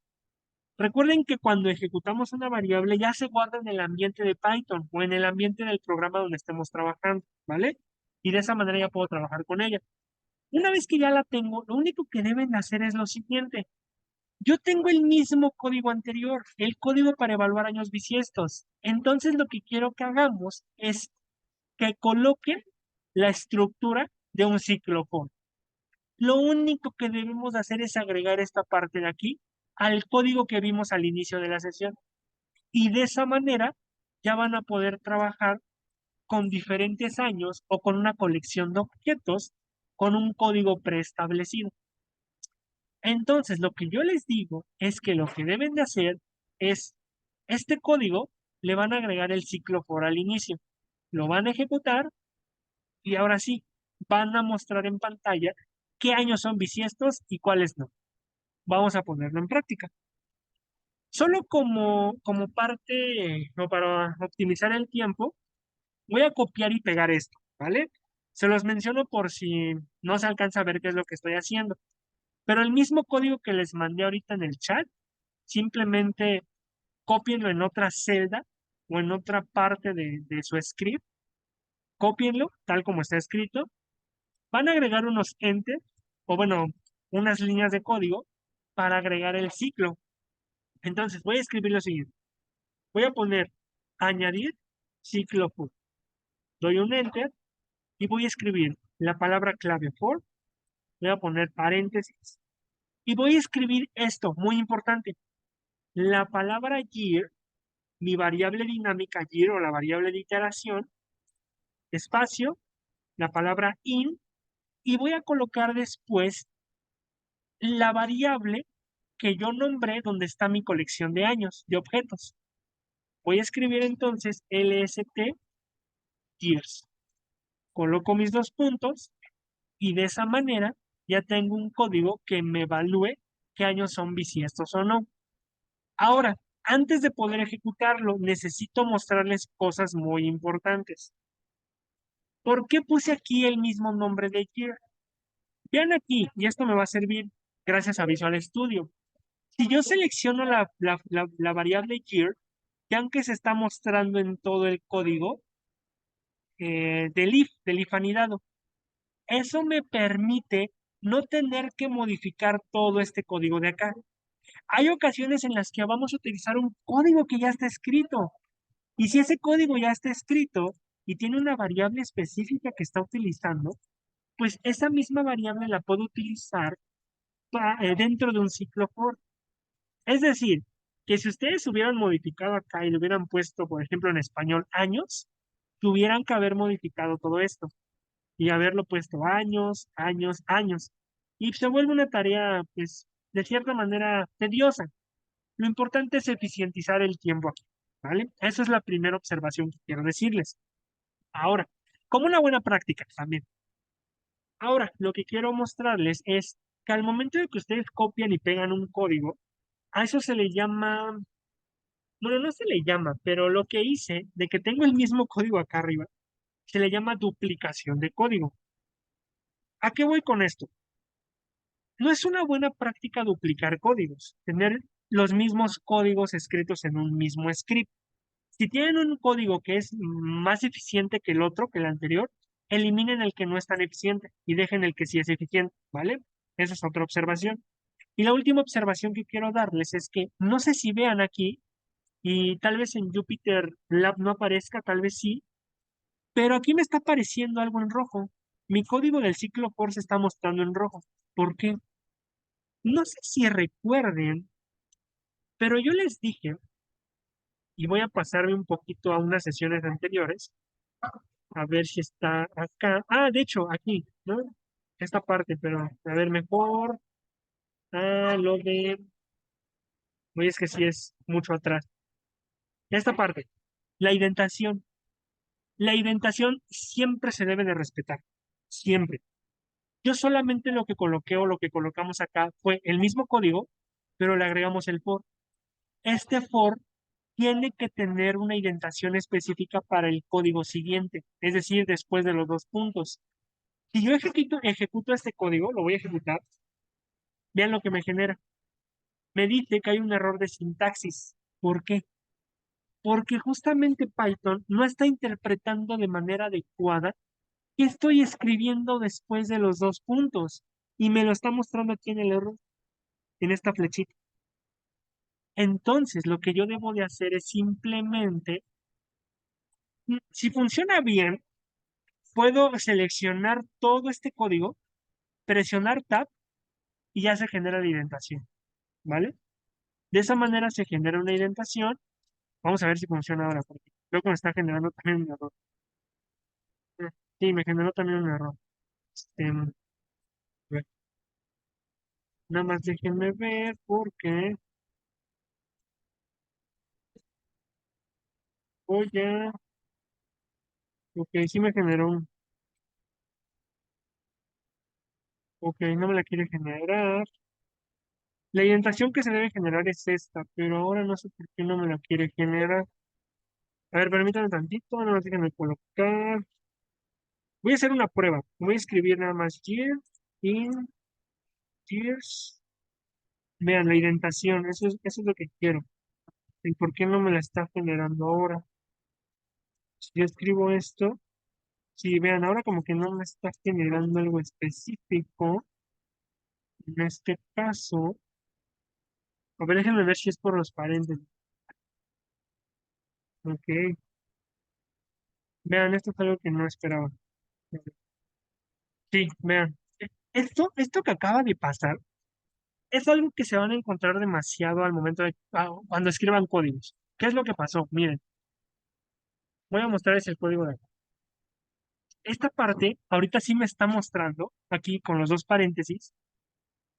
Recuerden que cuando ejecutamos una variable ya se guarda en el ambiente de Python o en el ambiente del programa donde estemos trabajando, ¿vale? Y de esa manera ya puedo trabajar con ella. Una vez que ya la tengo, lo único que deben hacer es lo siguiente. Yo tengo el mismo código anterior, el código para evaluar años bisiestos. Entonces lo que quiero que hagamos es que coloquen la estructura de un ciclo for. Lo único que debemos hacer es agregar esta parte de aquí al código que vimos al inicio de la sesión. Y de esa manera ya van a poder trabajar con diferentes años o con una colección de objetos con un código preestablecido. Entonces, lo que yo les digo es que lo que deben de hacer es, este código le van a agregar el ciclo for al inicio. Lo van a ejecutar y ahora sí, van a mostrar en pantalla qué años son bisiestos y cuáles no. Vamos a ponerlo en práctica. Solo como parte o para optimizar el tiempo, voy a copiar y pegar esto, ¿vale? Se los menciono por si no se alcanza a ver qué es lo que estoy haciendo. Pero el mismo código que les mandé ahorita en el chat, simplemente cópienlo en otra celda o en otra parte de su script, cópienlo tal como está escrito. Van a agregar unos enter, o bueno, unas líneas de código para agregar el ciclo. Entonces, voy a escribir lo siguiente. Voy a poner añadir ciclo for. Doy un enter y voy a escribir la palabra clave for. Voy a poner paréntesis y voy a escribir esto, muy importante. La palabra year, mi variable dinámica year o la variable de iteración, espacio, la palabra in, y voy a colocar después la variable que yo nombré donde está mi colección de años, de objetos. Voy a escribir entonces LST years. Coloco mis dos puntos y de esa manera ya tengo un código que me evalúe qué años son bisiestos o no. Ahora, antes de poder ejecutarlo, necesito mostrarles cosas muy importantes. ¿Por qué puse aquí el mismo nombre de year? Vean aquí, y esto me va a servir gracias a Visual Studio. Si yo selecciono la variable year, ya aunque se está mostrando en todo el código del if anidado, eso me permite no tener que modificar todo este código de acá. Hay ocasiones en las que vamos a utilizar un código que ya está escrito. Y si ese código ya está escrito y tiene una variable específica que está utilizando, pues esa misma variable la puedo utilizar dentro de un ciclo for. Es decir, que si ustedes hubieran modificado acá y le hubieran puesto, por ejemplo, en español años, tuvieran que haber modificado todo esto y haberlo puesto años, años, años. Y se vuelve una tarea, pues, de cierta manera tediosa. Lo importante es eficientizar el tiempo aquí, ¿vale? Esa es la primera observación que quiero decirles. Ahora, como una buena práctica también. Ahora, lo que quiero mostrarles es que al momento de que ustedes copian y pegan un código, a eso se le llama, bueno, no se le llama, pero lo que hice de que tengo el mismo código acá arriba, se le llama duplicación de código. ¿A qué voy con esto? No es una buena práctica duplicar códigos, tener los mismos códigos escritos en un mismo script. Si tienen un código que es más eficiente que el otro, que el anterior, eliminen el que no es tan eficiente y dejen el que sí es eficiente, ¿vale? Esa es otra observación. Y la última observación que quiero darles es que no sé si vean aquí, y tal vez en Jupyter Lab no aparezca, tal vez sí, pero aquí me está apareciendo algo en rojo. Mi código del ciclo for se está mostrando en rojo. ¿Por qué? No sé si recuerden, pero yo les dije, y voy a pasarme un poquito a unas sesiones anteriores, a ver si está acá. Ah, de hecho, aquí, ¿no? Esta parte, pero a ver, mejor. Ah, lo de. Oye, es que sí es mucho atrás. Esta parte, la indentación. La indentación siempre se debe de respetar. Siempre. Yo solamente lo que coloqué o lo que colocamos acá fue el mismo código, pero le agregamos el for. Este for tiene que tener una indentación específica para el código siguiente, es decir, después de los dos puntos. Si yo ejecuto este código, lo voy a ejecutar, vean lo que me genera. Me dice que hay un error de sintaxis. ¿Por qué? Porque justamente Python no está interpretando de manera adecuada qué estoy escribiendo después de los dos puntos. Y me lo está mostrando aquí en el error, en esta flechita. Entonces, lo que yo debo de hacer es simplemente, si funciona bien, puedo seleccionar todo este código, presionar Tab y ya se genera la indentación, ¿vale? De esa manera se genera una indentación. Vamos a ver si funciona ahora, porque creo que me está generando también un error. Sí, me generó también un error. A ver, nada más déjenme ver porque voy a... Ok, sí me generó un... Ok, no me la quiere generar. La indentación que se debe generar es esta, pero ahora no sé por qué no me la quiere generar. A ver, permítanme tantito, no me déjenme colocar. Voy a hacer una prueba. Voy a escribir nada más year, in, years. Vean, la indentación, eso es lo que quiero. ¿Y por qué no me la está generando ahora? Si yo escribo esto, si vean, ahora como que no me está generando algo específico. En este caso, a ver, déjenme ver si es por los paréntesis. Ok, vean, esto es algo que no esperaba. Sí, vean. Esto que acaba de pasar es algo que se van a encontrar demasiado al momento de cuando escriban códigos. ¿Qué es lo que pasó? Miren, voy a mostrarles el código de acá. Esta parte ahorita sí me está mostrando, aquí con los dos paréntesis,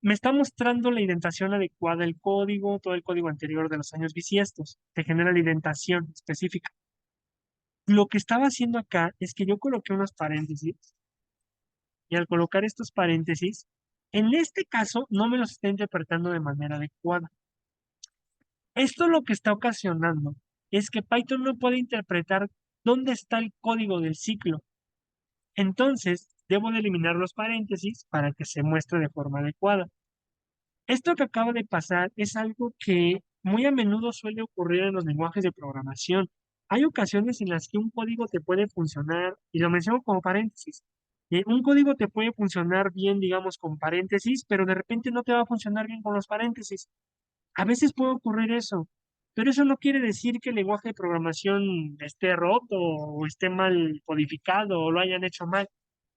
me está mostrando la indentación adecuada del código, todo el código anterior de los años bisiestos. Te genera la indentación específica. Lo que estaba haciendo acá es que yo coloqué unos paréntesis y al colocar estos paréntesis, en este caso no me los está interpretando de manera adecuada. Esto lo que está ocasionando es que Python no puede interpretar dónde está el código del ciclo. Entonces, debo de eliminar los paréntesis para que se muestre de forma adecuada. Esto que acaba de pasar es algo que muy a menudo suele ocurrir en los lenguajes de programación. Hay ocasiones en las que un código te puede funcionar, y lo menciono como paréntesis. Un código te puede funcionar bien, digamos, con paréntesis, pero de repente no te va a funcionar bien con los paréntesis. A veces puede ocurrir eso, pero eso no quiere decir que el lenguaje de programación esté roto o esté mal codificado o lo hayan hecho mal.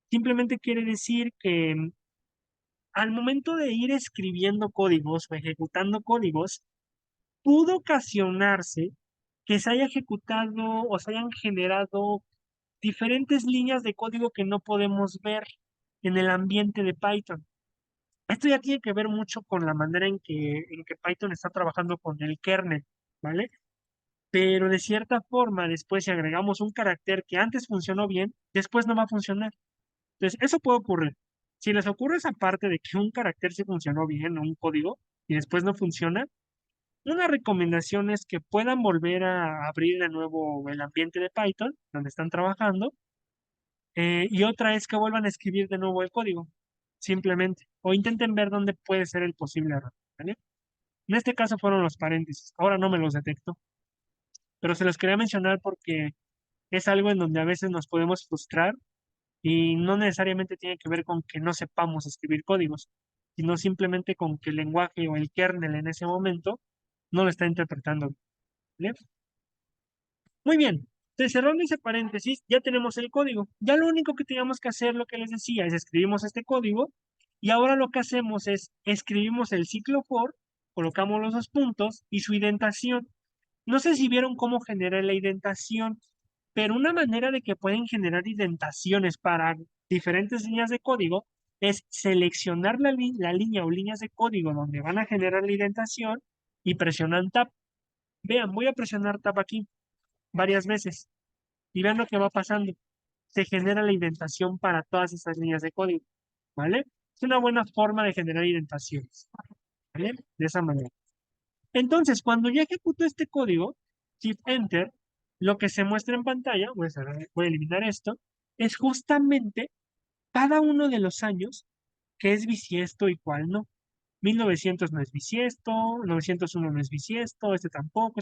Simplemente quiere decir que al momento de ir escribiendo códigos o ejecutando códigos, pudo ocasionarse que se haya ejecutado o se hayan generado diferentes líneas de código que no podemos ver en el ambiente de Python. Esto ya tiene que ver mucho con la manera en que Python está trabajando con el kernel, ¿vale? Pero de cierta forma, después si agregamos un carácter que antes funcionó bien, después no va a funcionar. Entonces, eso puede ocurrir. Si les ocurre esa parte de que un carácter sí funcionó bien o un código y después no funciona, una recomendación es que puedan volver a abrir de nuevo el ambiente de Python donde están trabajando, y otra es que vuelvan a escribir de nuevo el código, simplemente, o intenten ver dónde puede ser el posible error, ¿vale? En este caso fueron los paréntesis. Ahora no me los detecto, pero se los quería mencionar porque es algo en donde a veces nos podemos frustrar y no necesariamente tiene que ver con que no sepamos escribir códigos, sino simplemente con que el lenguaje o el kernel en ese momento no lo está interpretando bien. ¿Vale? Muy bien. Entonces, cerrando ese paréntesis, ya tenemos el código. Ya lo único que teníamos que hacer, lo que les decía, es escribimos este código y ahora lo que hacemos es escribimos el ciclo for, colocamos los dos puntos y su indentación. No sé si vieron cómo generar la indentación, pero una manera de que pueden generar indentaciones para diferentes líneas de código es seleccionar la línea o líneas de código donde van a generar la indentación y presionan Tab. Vean, voy a presionar Tab aquí varias veces y vean lo que va pasando. Se genera la indentación para todas estas líneas de código, ¿vale? Es una buena forma de generar indentaciones, ¿vale? De esa manera. Entonces, cuando ya ejecuto este código, Shift Enter, lo que se muestra en pantalla, voy a eliminar esto, es justamente cada uno de los años que es bisiesto y cuál no. 1900 no es bisiesto, 901 no es bisiesto, este tampoco,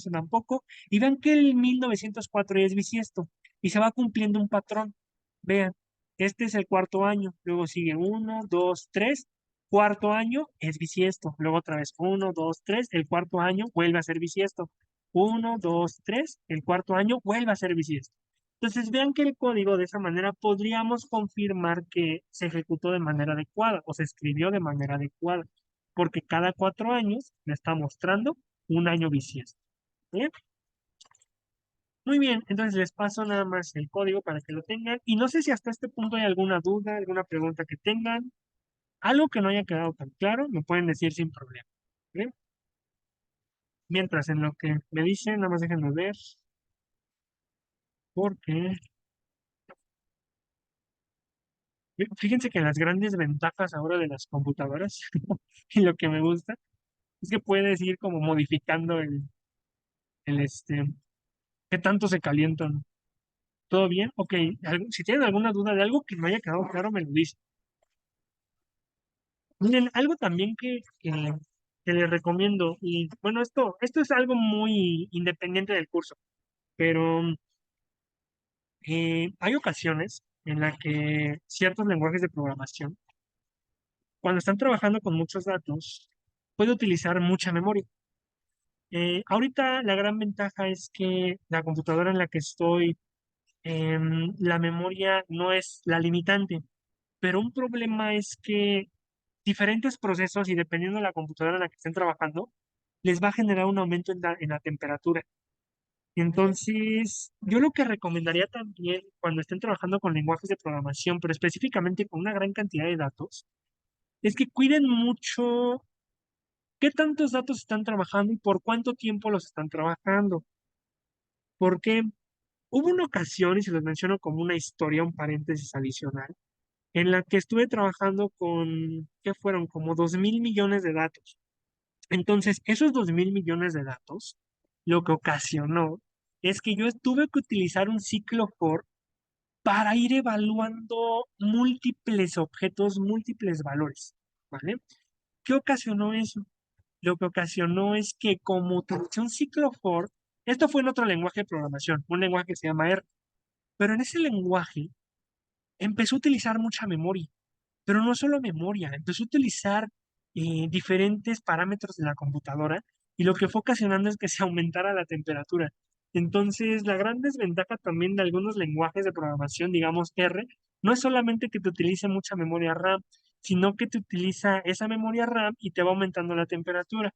y vean que el 1904 ya es bisiesto, y se va cumpliendo un patrón. Vean, este es el cuarto año, luego sigue uno, dos, tres, cuarto año es bisiesto, luego otra vez uno, dos, tres, el cuarto año vuelve a ser bisiesto, uno, dos, tres, el cuarto año vuelve a ser bisiesto. Entonces vean que el código de esa manera podríamos confirmar que se ejecutó de manera adecuada o se escribió de manera adecuada porque cada 4 años me está mostrando un año bisiesto. ¿Bien? Muy bien, entonces les paso nada más el código para que lo tengan. Y no sé si hasta este punto hay alguna duda, alguna pregunta que tengan, algo que no haya quedado tan claro, me pueden decir sin problema. ¿Bien? Mientras en lo que me dicen, nada más déjenme ver, porque fíjense que las grandes ventajas ahora de las computadoras y lo que me gusta es que puedes ir como modificando el qué tanto se calientan. ¿Todo bien? Ok, si tienen alguna duda de algo que no haya quedado claro, me lo dicen. Miren, algo también que les recomiendo, y bueno, esto es algo muy independiente del curso, pero hay ocasiones en las que ciertos lenguajes de programación, cuando están trabajando con muchos datos, puede utilizar mucha memoria. Ahorita la gran ventaja es que la computadora en la que estoy, la memoria no es la limitante, pero un problema es que diferentes procesos y dependiendo de la computadora en la que estén trabajando, les va a generar un aumento en la temperatura. Entonces, yo lo que recomendaría también cuando estén trabajando con lenguajes de programación, pero específicamente con una gran cantidad de datos, es que cuiden mucho qué tantos datos están trabajando y por cuánto tiempo los están trabajando. Porque hubo una ocasión, y se los menciono como una historia, un paréntesis adicional, en la que estuve trabajando con, ¿qué fueron? Como 2.000 millones de datos. Entonces, esos 2.000 millones de datos, lo que ocasionó es que yo tuve que utilizar un ciclo for para ir evaluando múltiples objetos, múltiples valores, ¿vale? ¿Qué ocasionó eso? Lo que ocasionó es que como utilicé un ciclo for, esto fue en otro lenguaje de programación, un lenguaje que se llama R, pero en ese lenguaje empezó a utilizar mucha memoria. Pero no solo memoria, empezó a utilizar diferentes parámetros de la computadora y lo que fue ocasionando es que se aumentara la temperatura. Entonces, la gran desventaja también de algunos lenguajes de programación, digamos R, no es solamente que te utilice mucha memoria RAM, sino que te utiliza esa memoria RAM y te va aumentando la temperatura.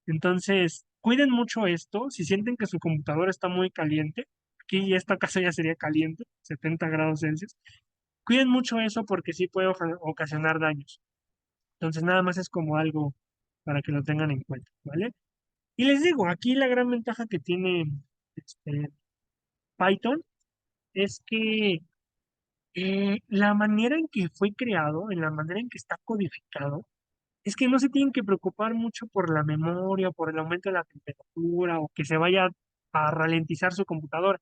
Entonces, cuiden mucho esto. Si sienten que su computadora está muy caliente, aquí esta casa ya sería caliente, 70 grados Celsius. Cuiden mucho eso porque sí puede ocasionar daños. Entonces, nada más es como algo para que lo tengan en cuenta, ¿vale? Y les digo, aquí la gran ventaja que tiene Python es que la manera en que fue creado, en la manera en que está codificado, es que no se tienen que preocupar mucho por la memoria, por el aumento de la temperatura o que se vaya a ralentizar su computadora.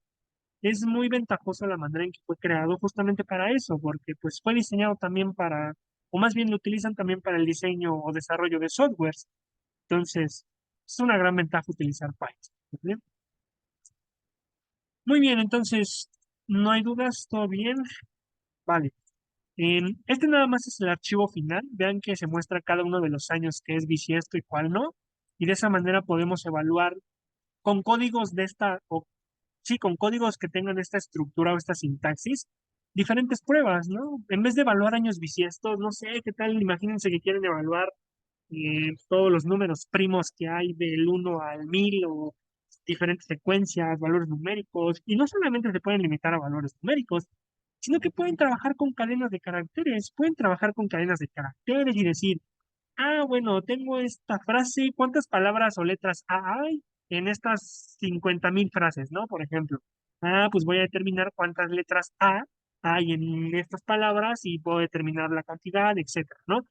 Es muy ventajosa la manera en que fue creado justamente para eso, porque pues fue diseñado también para, o más bien lo utilizan también para el diseño o desarrollo de softwares. Entonces, Es una gran ventaja utilizar Python, ¿vale? Muy bien, entonces, no hay dudas, todo bien. Vale. Este nada más es el archivo final. Vean que se muestra cada uno de los años que es bisiesto y cuál no. Y de esa manera podemos evaluar con códigos de esta, o sí, con códigos que tengan esta estructura o esta sintaxis, diferentes pruebas, ¿no? En vez de evaluar años bisiestos, no sé, ¿qué tal? Imagínense que quieren evaluar todos los números primos que hay del 1 al 1000 o diferentes secuencias, valores numéricos, y no solamente se pueden limitar a valores numéricos, sino que pueden trabajar con cadenas de caracteres, pueden trabajar con cadenas de caracteres y decir, ah, bueno, tengo esta frase, ¿cuántas palabras o letras A hay en estas 50.000 frases, ¿no? Por ejemplo, ah, pues voy a determinar cuántas letras A hay en estas palabras y puedo determinar la cantidad, etcétera, ¿no?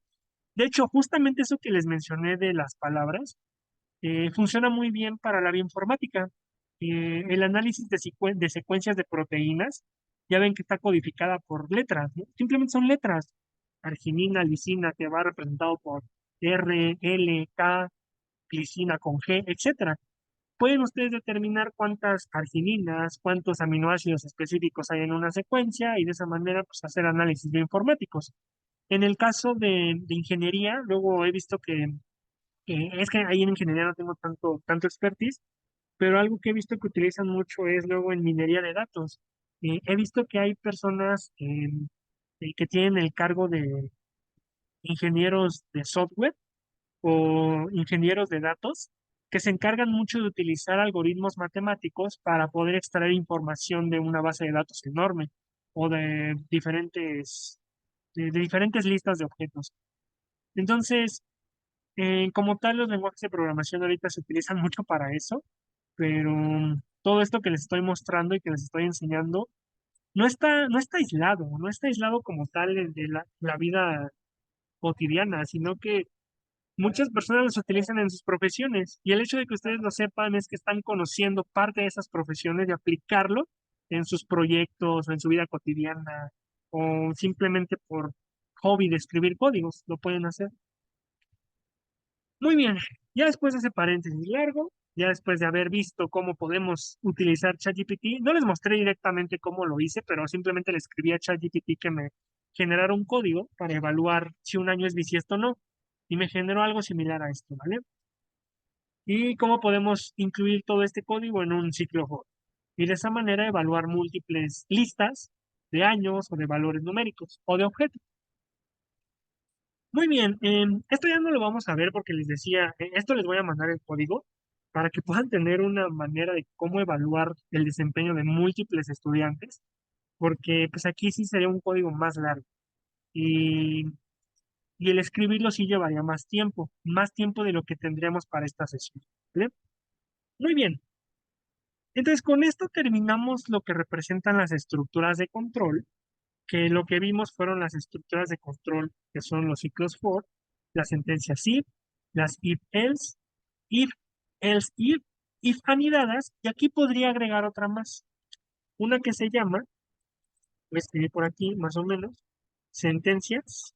De hecho, justamente eso que les mencioné de las palabras funciona muy bien para la bioinformática. El análisis de secuencias de proteínas, ya ven que está codificada por letras, ¿no? Simplemente son letras. Arginina, lisina, que va representado por R, L, K, glicina con G, etcétera. Pueden ustedes determinar cuántas argininas, cuántos aminoácidos específicos hay en una secuencia y de esa manera pues, hacer análisis bioinformáticos. En el caso de ingeniería, luego he visto que es que ahí en ingeniería no tengo tanto expertise, pero algo que he visto que utilizan mucho es luego en minería de datos. He visto que hay personas que tienen el cargo de ingenieros de software o ingenieros de datos que se encargan mucho de utilizar algoritmos matemáticos para poder extraer información de una base de datos enorme o de diferentes listas de objetos. Entonces, como tal, los lenguajes de programación ahorita se utilizan mucho para eso, pero todo esto que les estoy mostrando y que les estoy enseñando no está aislado, no está aislado como tal de la vida cotidiana, sino que muchas personas los utilizan en sus profesiones y el hecho de que ustedes lo sepan es que están conociendo parte de esas profesiones y aplicarlo en sus proyectos o en su vida cotidiana o simplemente por hobby de escribir códigos, lo pueden hacer. Muy bien, ya después de ese paréntesis largo, ya después de haber visto cómo podemos utilizar ChatGPT, no les mostré directamente cómo lo hice, pero simplemente le escribí a ChatGPT que me generara un código para evaluar si un año es bisiesto o no, y me generó algo similar a esto, ¿vale? Y cómo podemos incluir todo este código en un ciclo for. Y de esa manera evaluar múltiples listas de años o de valores numéricos o de objetos. Muy bien, esto ya no lo vamos a ver porque les decía, esto les voy a mandar el código para que puedan tener una manera de cómo evaluar el desempeño de múltiples estudiantes, porque pues aquí sí sería un código más largo y, y el escribirlo sí llevaría más tiempo de lo que tendríamos para esta sesión. ¿Vale? Muy bien, entonces con esto terminamos lo que representan las estructuras de control que lo que vimos fueron las estructuras de control, que son los ciclos for, las sentencias if, las if, else if anidadas, y aquí podría agregar otra más, una que se llama, voy a escribir por aquí más o menos, sentencias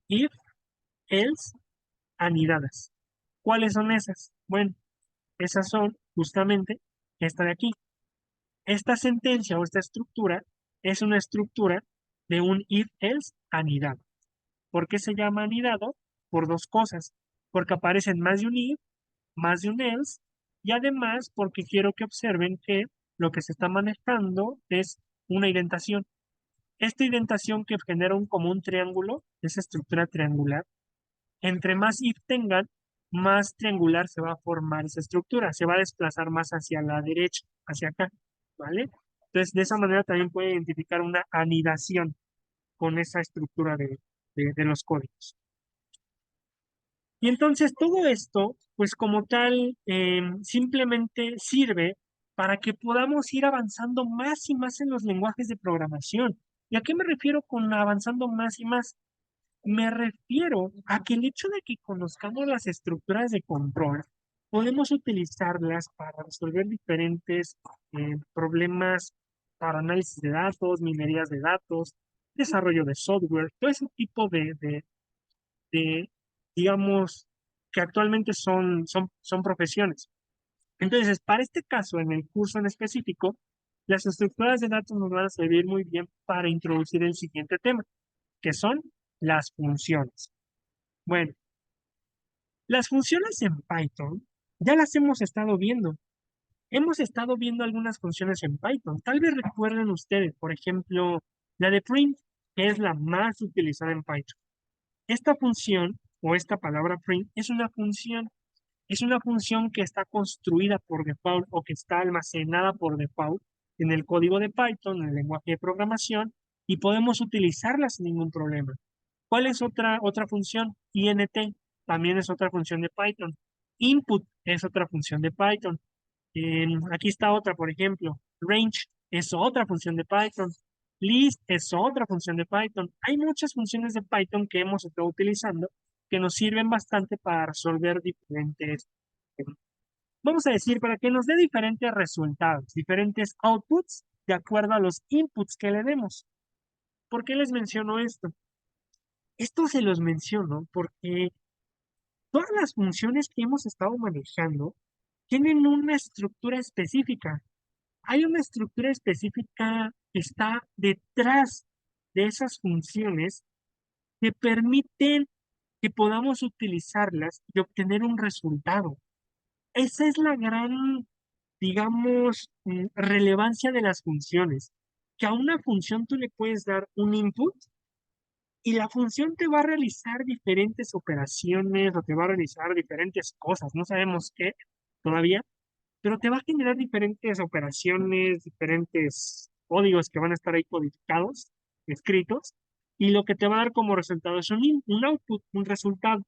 if, else, anidadas. ¿Cuáles son esas? Bueno, esas son justamente esta de aquí. Esta sentencia o esta estructura es una estructura de un if-else anidado. ¿Por qué se llama anidado? Por dos cosas. Porque aparecen más de un if, más de un else, y además porque quiero que observen que lo que se está manejando es una indentación. Esta indentación que genera un común triángulo, esa estructura triangular, entre más if tengan, más triangular se va a formar esa estructura, se va a desplazar más hacia la derecha, hacia acá, ¿vale? Entonces, de esa manera también puede identificar una anidación con esa estructura de los códigos. Y entonces todo esto, pues como tal, simplemente sirve para que podamos ir avanzando más y más en los lenguajes de programación. ¿Y a qué me refiero con avanzando más y más? Me refiero a que el hecho de que conozcamos las estructuras de control, podemos utilizarlas para resolver diferentes problemas para análisis de datos, minerías de datos, desarrollo de software, todo ese tipo de digamos, que actualmente son profesiones. Entonces, para este caso, en el curso en específico, las estructuras de datos nos van a servir muy bien para introducir el siguiente tema, que son las funciones. Bueno, las funciones en Python ya las hemos estado viendo. Hemos estado viendo algunas funciones en Python. Tal vez recuerden ustedes, por ejemplo, la de print, que es la más utilizada en Python. Esta función o esta palabra print es una función que está construida por default o que está almacenada por default en el código de Python, en el lenguaje de programación, y podemos utilizarla sin ningún problema. ¿Cuál es otra función? int también es otra función de Python. Input es otra función de Python. Aquí está otra, por ejemplo. Range es otra función de Python. List es otra función de Python. Hay muchas funciones de Python que hemos estado utilizando que nos sirven bastante para resolver diferentes, eh, vamos a decir, para que nos dé diferentes resultados, diferentes outputs de acuerdo a los inputs que le demos. ¿Por qué les menciono esto? Esto se los menciono porque todas las funciones que hemos estado manejando tienen una estructura específica. Hay una estructura específica que está detrás de esas funciones que permiten que podamos utilizarlas y obtener un resultado. Esa es la gran, digamos, relevancia de las funciones, que a una función tú le puedes dar un input y la función te va a realizar diferentes operaciones o te va a realizar diferentes cosas, no sabemos qué todavía, pero te va a generar diferentes operaciones, diferentes códigos que van a estar ahí codificados, escritos, y lo que te va a dar como resultado es un output, un resultado.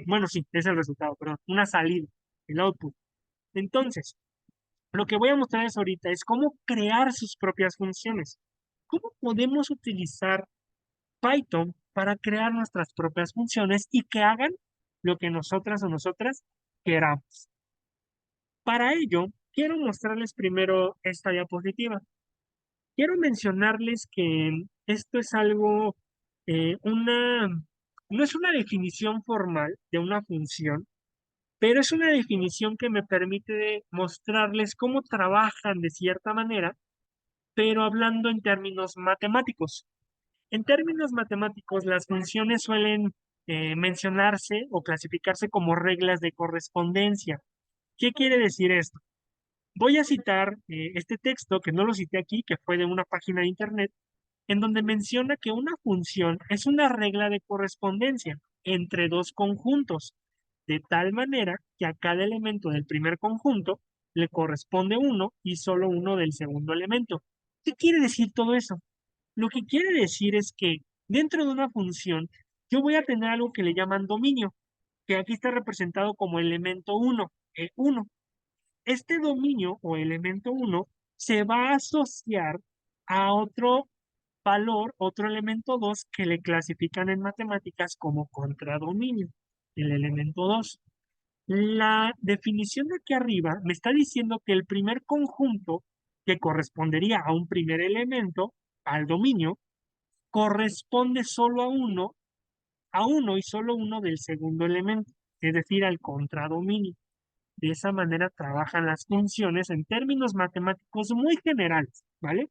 Bueno, sí, es el resultado, perdón, una salida, el output. Entonces, lo que voy a mostrarles ahorita es cómo crear sus propias funciones. ¿Cómo podemos utilizar Python para crear nuestras propias funciones y que hagan lo que nosotras o nosotras queramos? Para ello, quiero mostrarles primero esta diapositiva. Quiero mencionarles que esto es algo, no es una definición formal de una función, pero es una definición que me permite mostrarles cómo trabajan de cierta manera, pero hablando en términos matemáticos. En términos matemáticos, las funciones suelen mencionarse o clasificarse como reglas de correspondencia. ¿Qué quiere decir esto? Voy a citar este texto, que no lo cité aquí, que fue de una página de internet, en donde menciona que una función es una regla de correspondencia entre dos conjuntos, de tal manera que a cada elemento del primer conjunto le corresponde uno y solo uno del segundo elemento. ¿Qué quiere decir todo eso? Lo que quiere decir es que dentro de una función yo voy a tener algo que le llaman dominio, que aquí está representado como elemento 1, E1. Este dominio o elemento 1 se va a asociar a otro valor, otro elemento 2 que le clasifican en matemáticas como contradominio, el elemento 2. La definición de aquí arriba me está diciendo que el primer conjunto que correspondería a un primer elemento, al dominio, corresponde solo a uno y solo uno del segundo elemento, es decir, al contradominio. De esa manera trabajan las funciones en términos matemáticos muy generales, ¿vale?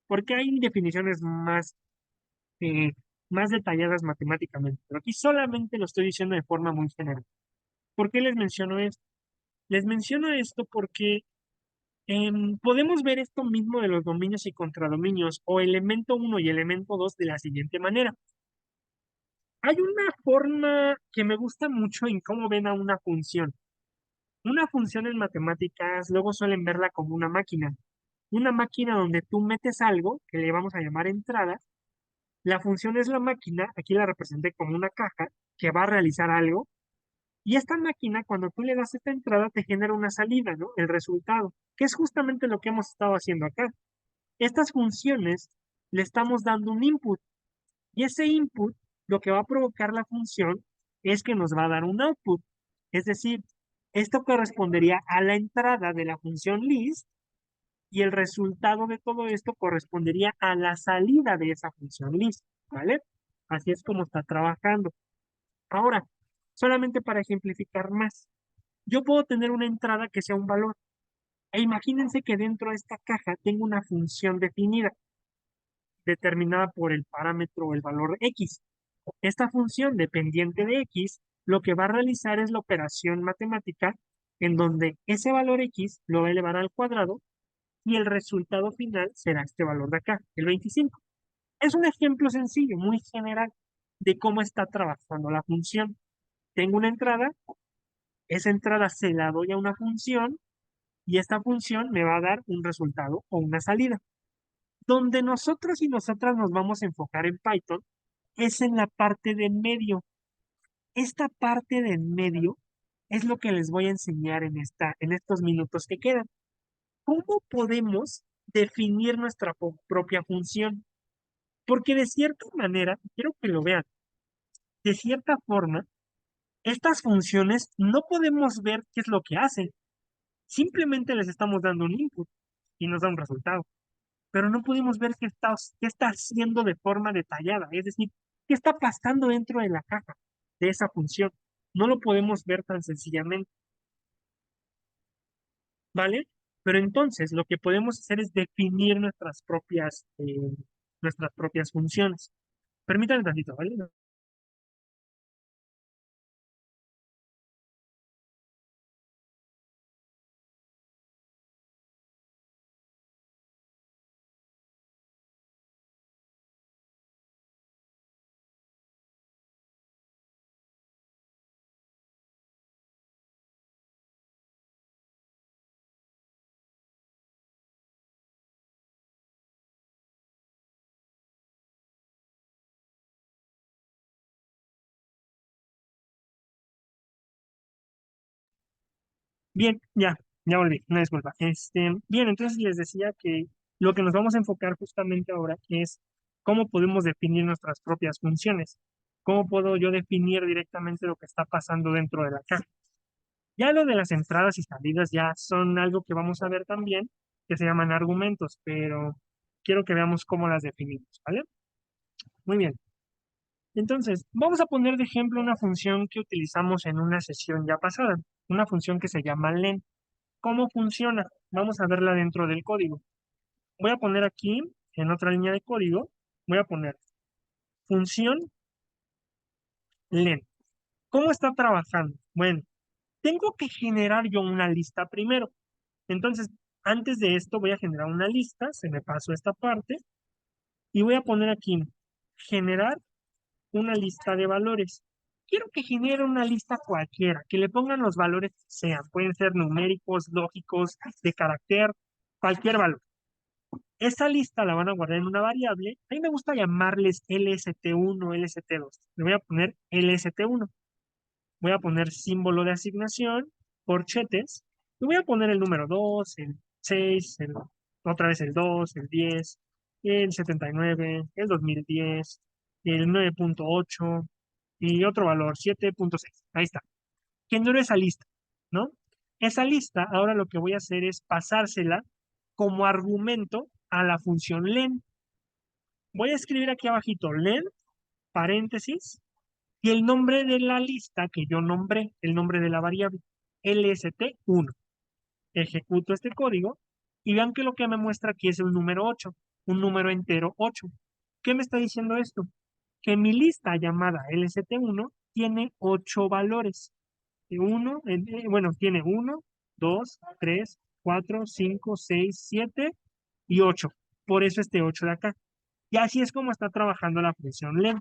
Porque hay definiciones eh, más detalladas matemáticamente, pero aquí solamente lo estoy diciendo de forma muy general. ¿Por qué les menciono esto? Les menciono esto porque podemos ver esto mismo de los dominios y contradominios o elemento uno y elemento 2 de la siguiente manera. Hay una forma que me gusta mucho en cómo ven a una función. Una función en matemáticas luego suelen verla como una máquina. Una máquina donde tú metes algo, que le vamos a llamar entrada. La función es la máquina, aquí la representé como una caja, que va a realizar algo. Y esta máquina, cuando tú le das esta entrada, te genera una salida, ¿no? El resultado, que es justamente lo que hemos estado haciendo acá. Estas funciones le estamos dando un input. Y ese input, lo que va a provocar la función es que nos va a dar un output. Es decir, esto correspondería a la entrada de la función list y el resultado de todo esto correspondería a la salida de esa función list, ¿vale? Así es como está trabajando. Ahora, Solamente para ejemplificar más, yo puedo tener una entrada que sea un valor. E imagínense que dentro de esta caja tengo una función definida, determinada por el parámetro o el valor X. Esta función dependiente de X, lo que va a realizar es la operación matemática en donde ese valor X lo va a elevar al cuadrado y el resultado final será este valor de acá, el 25. Es un ejemplo sencillo, muy general, de cómo está trabajando la función. Tengo una entrada, esa entrada se la doy a una función y esta función me va a dar un resultado o una salida. Donde nosotros y nosotras nos vamos a enfocar en Python es en la parte de en medio. Esta parte de en medio es lo que les voy a enseñar en estos minutos que quedan. ¿Cómo podemos definir nuestra propia función? Porque de cierta manera, quiero que lo vean, de cierta forma, estas funciones no podemos ver qué es lo que hacen. Simplemente les estamos dando un input y nos da un resultado. Pero no pudimos ver qué está haciendo de forma detallada, es decir, qué está pasando dentro de la caja de esa función. No lo podemos ver tan sencillamente, ¿vale? Pero entonces lo que podemos hacer es definir nuestras propias funciones. Permítanme tantito, ¿vale? Bien, ya volví, una disculpa. Bien, entonces les decía que lo que nos vamos a enfocar justamente ahora es cómo podemos definir nuestras propias funciones. ¿Cómo puedo yo definir directamente lo que está pasando dentro de la caja? Ya lo de las entradas y salidas ya son algo que vamos a ver también, que se llaman argumentos, pero quiero que veamos cómo las definimos, ¿vale? Muy bien. Entonces, vamos a poner de ejemplo una función que utilizamos en una sesión ya pasada, una función que se llama len. ¿Cómo funciona? Vamos a verla dentro del código. Voy a poner aquí, en otra línea de código, voy a poner función len. ¿Cómo está trabajando? Bueno, tengo que generar yo una lista primero. Entonces, antes de esto voy a generar una lista, se me pasó esta parte, y voy a poner aquí, generar una lista de valores. Quiero que genere una lista cualquiera, que le pongan los valores que sean. Pueden ser numéricos, lógicos, de carácter, cualquier valor. Esa lista la van a guardar en una variable. A mí me gusta llamarles lst1, lst2. Le voy a poner lst1. Voy a poner símbolo de asignación, corchetes. Y voy a poner el número 2, el 6, otra vez el 2, el 10, el 79, el 2010, el 9.8 y otro valor, 7.6. Ahí está. Genero esa lista, ¿no? Esa lista, ahora lo que voy a hacer es pasársela como argumento a la función len. Voy a escribir aquí abajito len, paréntesis, y el nombre de la lista que yo nombré, el nombre de la variable, lst1. Ejecuto este código y vean que lo que me muestra aquí es un número 8, un número entero 8. ¿Qué me está diciendo esto? Que mi lista llamada lst1 tiene 8 valores. Bueno, tiene 1, 2, 3, 4, 5, 6, 7 y 8. Por eso este 8 de acá. Y así es como está trabajando la función len.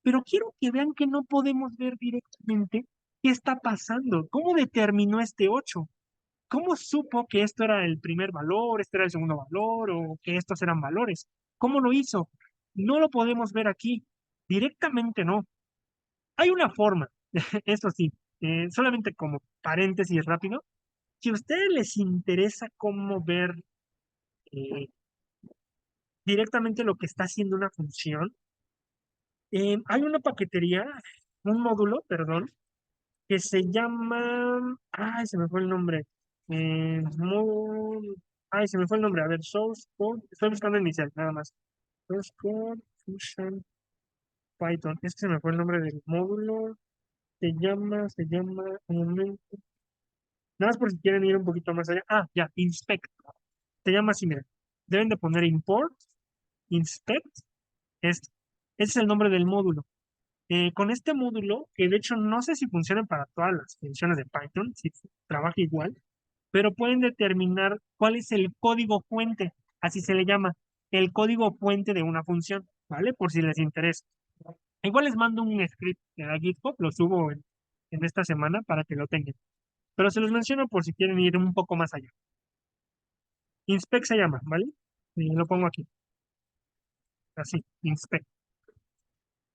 Pero quiero que vean que no podemos ver directamente qué está pasando, cómo determinó este 8, cómo supo que esto era el primer valor, este era el segundo valor o que estos eran valores. ¿Cómo lo hizo? No lo podemos ver aquí. Directamente no. Hay una forma, eso sí, solamente como paréntesis rápido. Si a ustedes les interesa cómo ver eh, directamente lo que está haciendo una función, hay una paquetería, un módulo, perdón, que se llama, ay, se me fue el nombre. Eh, mo- Ay, se me fue el nombre. A ver, Source Code, estoy buscando en mi cel, nada más. Source Code Fusion Python. Es que se me fue el nombre del módulo. un momento. Nada más por si quieren ir un poquito más allá. Ah, ya, inspect. Se llama así, mira. Deben de poner import, inspect, este. Ese es el nombre del módulo. Con este módulo, que de hecho no sé si funciona para todas las funciones de Python, si trabaja igual, pero pueden determinar cuál es el código fuente, así se le llama, el código fuente de una función, ¿vale? Por si les interesa. Igual les mando un script a GitHub, lo subo en esta semana para que lo tengan. Pero se los menciono por si quieren ir un poco más allá. Inspect se llama, ¿vale? Y lo pongo aquí, así, inspect.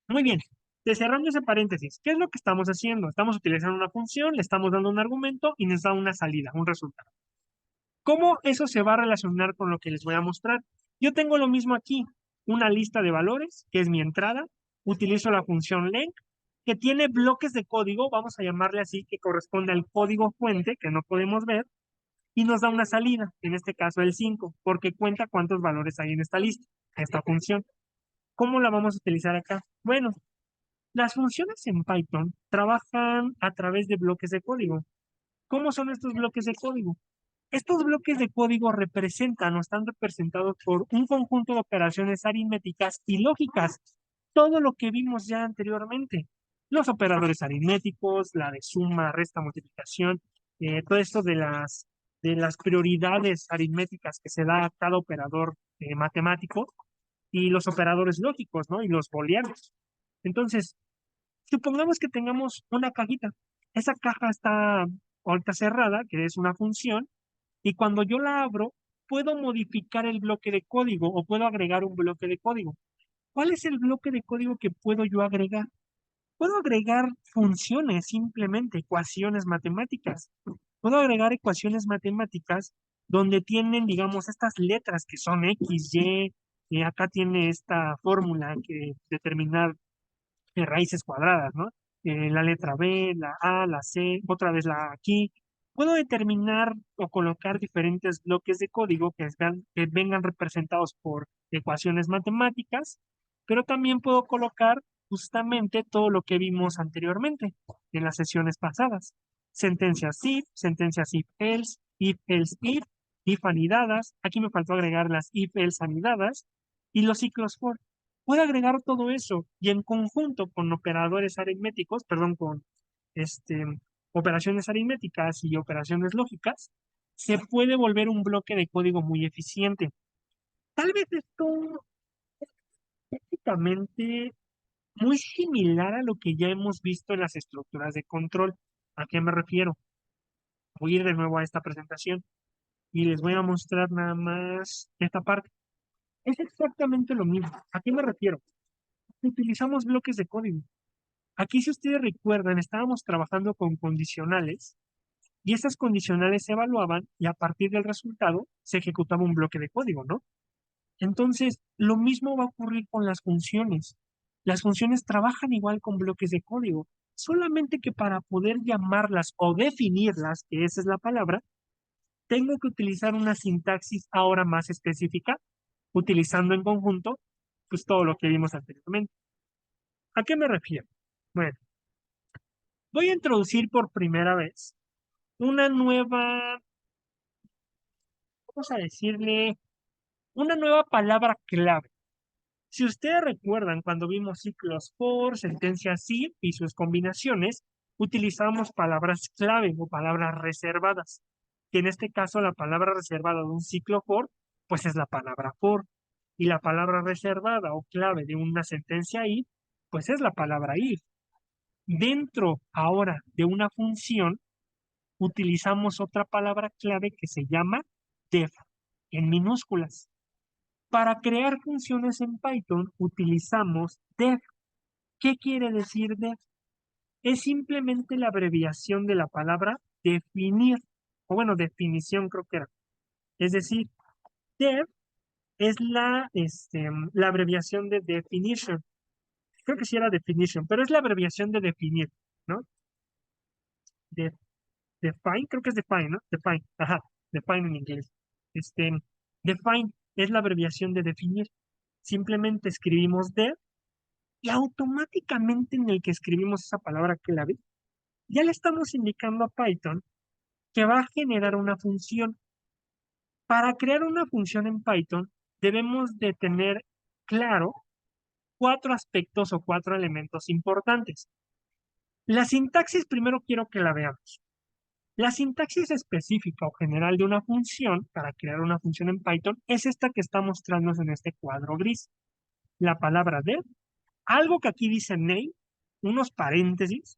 Muy bien. Cerrando ese paréntesis, ¿qué es lo que estamos haciendo? Estamos utilizando una función, le estamos dando un argumento y nos da una salida, un resultado. ¿Cómo eso se va a relacionar con lo que les voy a mostrar? Yo tengo lo mismo aquí, una lista de valores, que es mi entrada, utilizo la función len, que tiene bloques de código, vamos a llamarle así, que corresponde al código fuente, que no podemos ver, y nos da una salida, en este caso el 5, porque cuenta cuántos valores hay en esta lista, esta función. ¿Cómo la vamos a utilizar acá? Bueno, las funciones en Python trabajan a través de bloques de código. ¿Cómo son estos bloques de código? Estos bloques de código representan o están representados por un conjunto de operaciones aritméticas y lógicas. Todo lo que vimos ya anteriormente. Los operadores aritméticos, la de suma, resta, multiplicación, todo esto de las prioridades aritméticas que se da a cada operador matemático y los operadores lógicos, ¿no? Y los booleanos. Entonces, supongamos que tengamos una cajita. Esa caja está ahorita cerrada, que es una función, y cuando yo la abro, puedo modificar el bloque de código o puedo agregar un bloque de código. ¿Cuál es el bloque de código que puedo yo agregar? Puedo agregar funciones, simplemente ecuaciones matemáticas. Puedo agregar ecuaciones matemáticas donde tienen, digamos, estas letras que son X, Y, y acá tiene esta fórmula que determinar raíces cuadradas, ¿no? La letra B, la A, la C, otra vez la A aquí. Puedo determinar o colocar diferentes bloques de código que vengan representados por ecuaciones matemáticas, pero también puedo colocar justamente todo lo que vimos anteriormente en las sesiones pasadas. Sentencias if, else if anidadas. Aquí me faltó agregar las if, else anidadas y los ciclos for. Puede agregar todo eso y en conjunto con operadores aritméticos, perdón, con este, operaciones aritméticas y operaciones lógicas, se puede volver un bloque de código muy eficiente. Tal vez esto es prácticamente muy similar a lo que ya hemos visto en las estructuras de control. ¿A qué me refiero? Voy a ir de nuevo a esta presentación y les voy a mostrar nada más esta parte. Es exactamente lo mismo. ¿A qué me refiero? Utilizamos bloques de código. Aquí, si ustedes recuerdan, estábamos trabajando con condicionales y esas condicionales se evaluaban y a partir del resultado se ejecutaba un bloque de código, ¿no? Entonces, lo mismo va a ocurrir con las funciones. Las funciones trabajan igual con bloques de código, solamente que para poder llamarlas o definirlas, que esa es la palabra, tengo que utilizar una sintaxis ahora más específica, utilizando en conjunto, pues todo lo que vimos anteriormente. ¿A qué me refiero? Bueno, voy a introducir por primera vez una nueva, vamos a decirle, una nueva palabra clave. Si ustedes recuerdan, cuando vimos ciclos for, sentencias if y sus combinaciones, utilizamos palabras clave o palabras reservadas, que en este caso la palabra reservada de un ciclo for, pues es la palabra for, y la palabra reservada o clave de una sentencia if, pues es la palabra if. Dentro ahora de una función, utilizamos otra palabra clave que se llama def, en minúsculas. Para crear funciones en Python utilizamos def. ¿Qué quiere decir def? Es simplemente la abreviación de la palabra definir, o bueno, definición creo que era. Es decir, def es la abreviación de definition. Creo que sí era definition, pero es la abreviación de definir, ¿no? De, define, creo que es define, ¿no? Define, ajá, define en inglés. Este, define es la abreviación de definir. Simplemente escribimos def y automáticamente en el que escribimos esa palabra clave, ya le estamos indicando a Python que va a generar una función. Para crear una función en Python, debemos de tener claro cuatro aspectos o cuatro elementos importantes. La sintaxis primero quiero que la veamos. La sintaxis específica o general de una función para crear una función en Python es esta que está mostrándonos en este cuadro gris. La palabra def, algo que aquí dice name, unos paréntesis,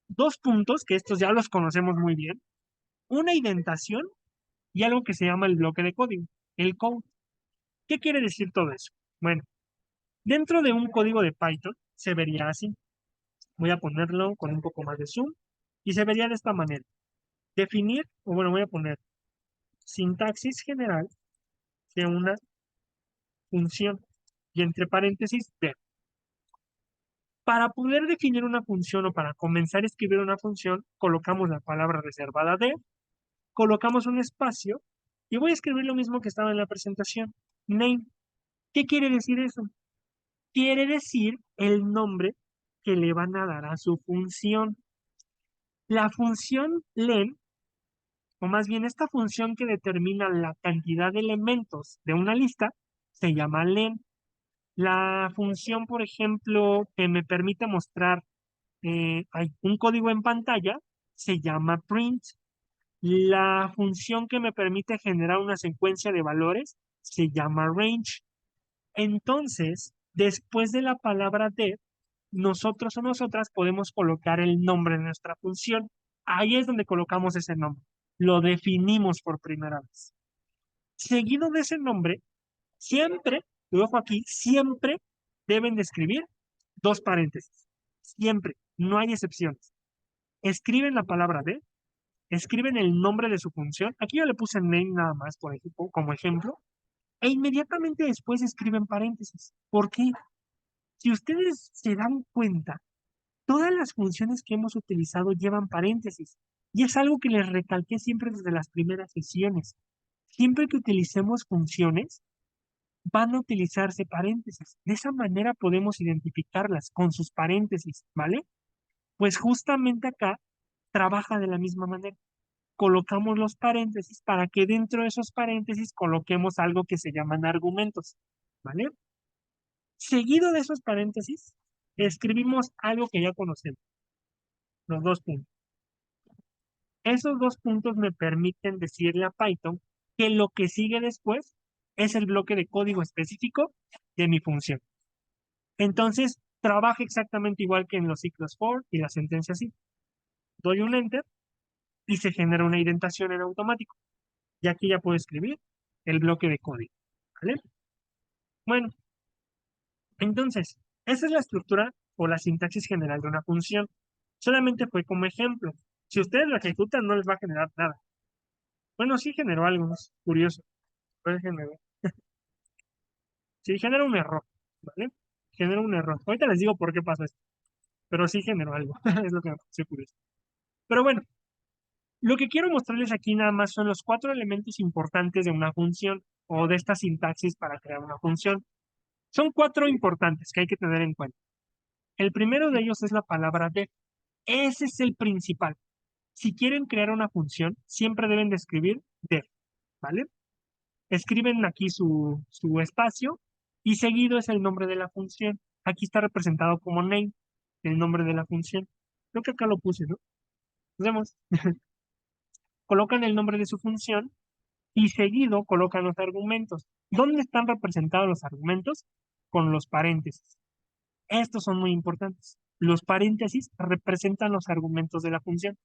dos puntos, que estos ya los conocemos muy bien, una indentación y algo que se llama el bloque de código, el code. ¿Qué quiere decir todo eso? Bueno, dentro de un código de Python se vería así. Voy a ponerlo con un poco más de zoom y se vería de esta manera. Definir, o bueno, voy a poner sintaxis general de una función y entre paréntesis def. Para poder definir una función o para comenzar a escribir una función, colocamos la palabra reservada def, colocamos un espacio y voy a escribir lo mismo que estaba en la presentación, name. ¿Qué quiere decir eso? Quiere decir el nombre que le van a dar a su función. La función len, o más bien esta función que determina la cantidad de elementos de una lista, se llama len. La función, por ejemplo, que me permite mostrar un código en pantalla, se llama print. La función que me permite generar una secuencia de valores se llama range. Entonces, después de la palabra def, nosotros o nosotras podemos colocar el nombre de nuestra función. Ahí es donde colocamos ese nombre. Lo definimos por primera vez. Seguido de ese nombre, siempre, lo dejo aquí, siempre deben de escribir dos paréntesis. Siempre, no hay excepciones. Escriben la palabra de, escriben el nombre de su función. Aquí yo le puse name nada más, por ejemplo, como ejemplo, e inmediatamente después escriben paréntesis. ¿Por qué? Si ustedes se dan cuenta, todas las funciones que hemos utilizado llevan paréntesis. Y es algo que les recalqué siempre desde las primeras sesiones. Siempre que utilicemos funciones, van a utilizarse paréntesis. De esa manera podemos identificarlas con sus paréntesis, ¿vale? Pues justamente acá trabaja de la misma manera. Colocamos los paréntesis para que dentro de esos paréntesis coloquemos algo que se llaman argumentos, ¿vale? Seguido de esos paréntesis, escribimos algo que ya conocemos, los dos puntos. Esos dos puntos me permiten decirle a Python que lo que sigue después es el bloque de código específico de mi función. Entonces, trabaja exactamente igual que en los ciclos for y la sentencia sí. Doy un enter y se genera una indentación en automático. Y aquí ya puedo escribir el bloque de código, ¿vale? Bueno, entonces, esa es la estructura o la sintaxis general de una función. Solamente fue como ejemplo. Si ustedes lo ejecutan, no les va a generar nada. Bueno, sí generó algo, es curioso. Puede generar. Sí, genera un error, ¿vale? Genera un error. Ahorita les digo por qué pasa esto, pero sí generó algo. Es lo que me pareció curioso. Pero bueno, lo que quiero mostrarles aquí nada más son los cuatro elementos importantes de una función o de esta sintaxis para crear una función. Son cuatro importantes que hay que tener en cuenta. El primero de ellos es la palabra def. Ese es el principal. Si quieren crear una función, siempre deben de escribir def, ¿vale? Escriben aquí su espacio y seguido es el nombre de la función. Aquí está representado como name, el nombre de la función. Creo que acá lo puse, ¿no? Nos vemos. Colocan el nombre de su función y seguido colocan los argumentos. ¿Dónde están representados los argumentos? Con los paréntesis. Estos son muy importantes. Los paréntesis representan los argumentos de la función.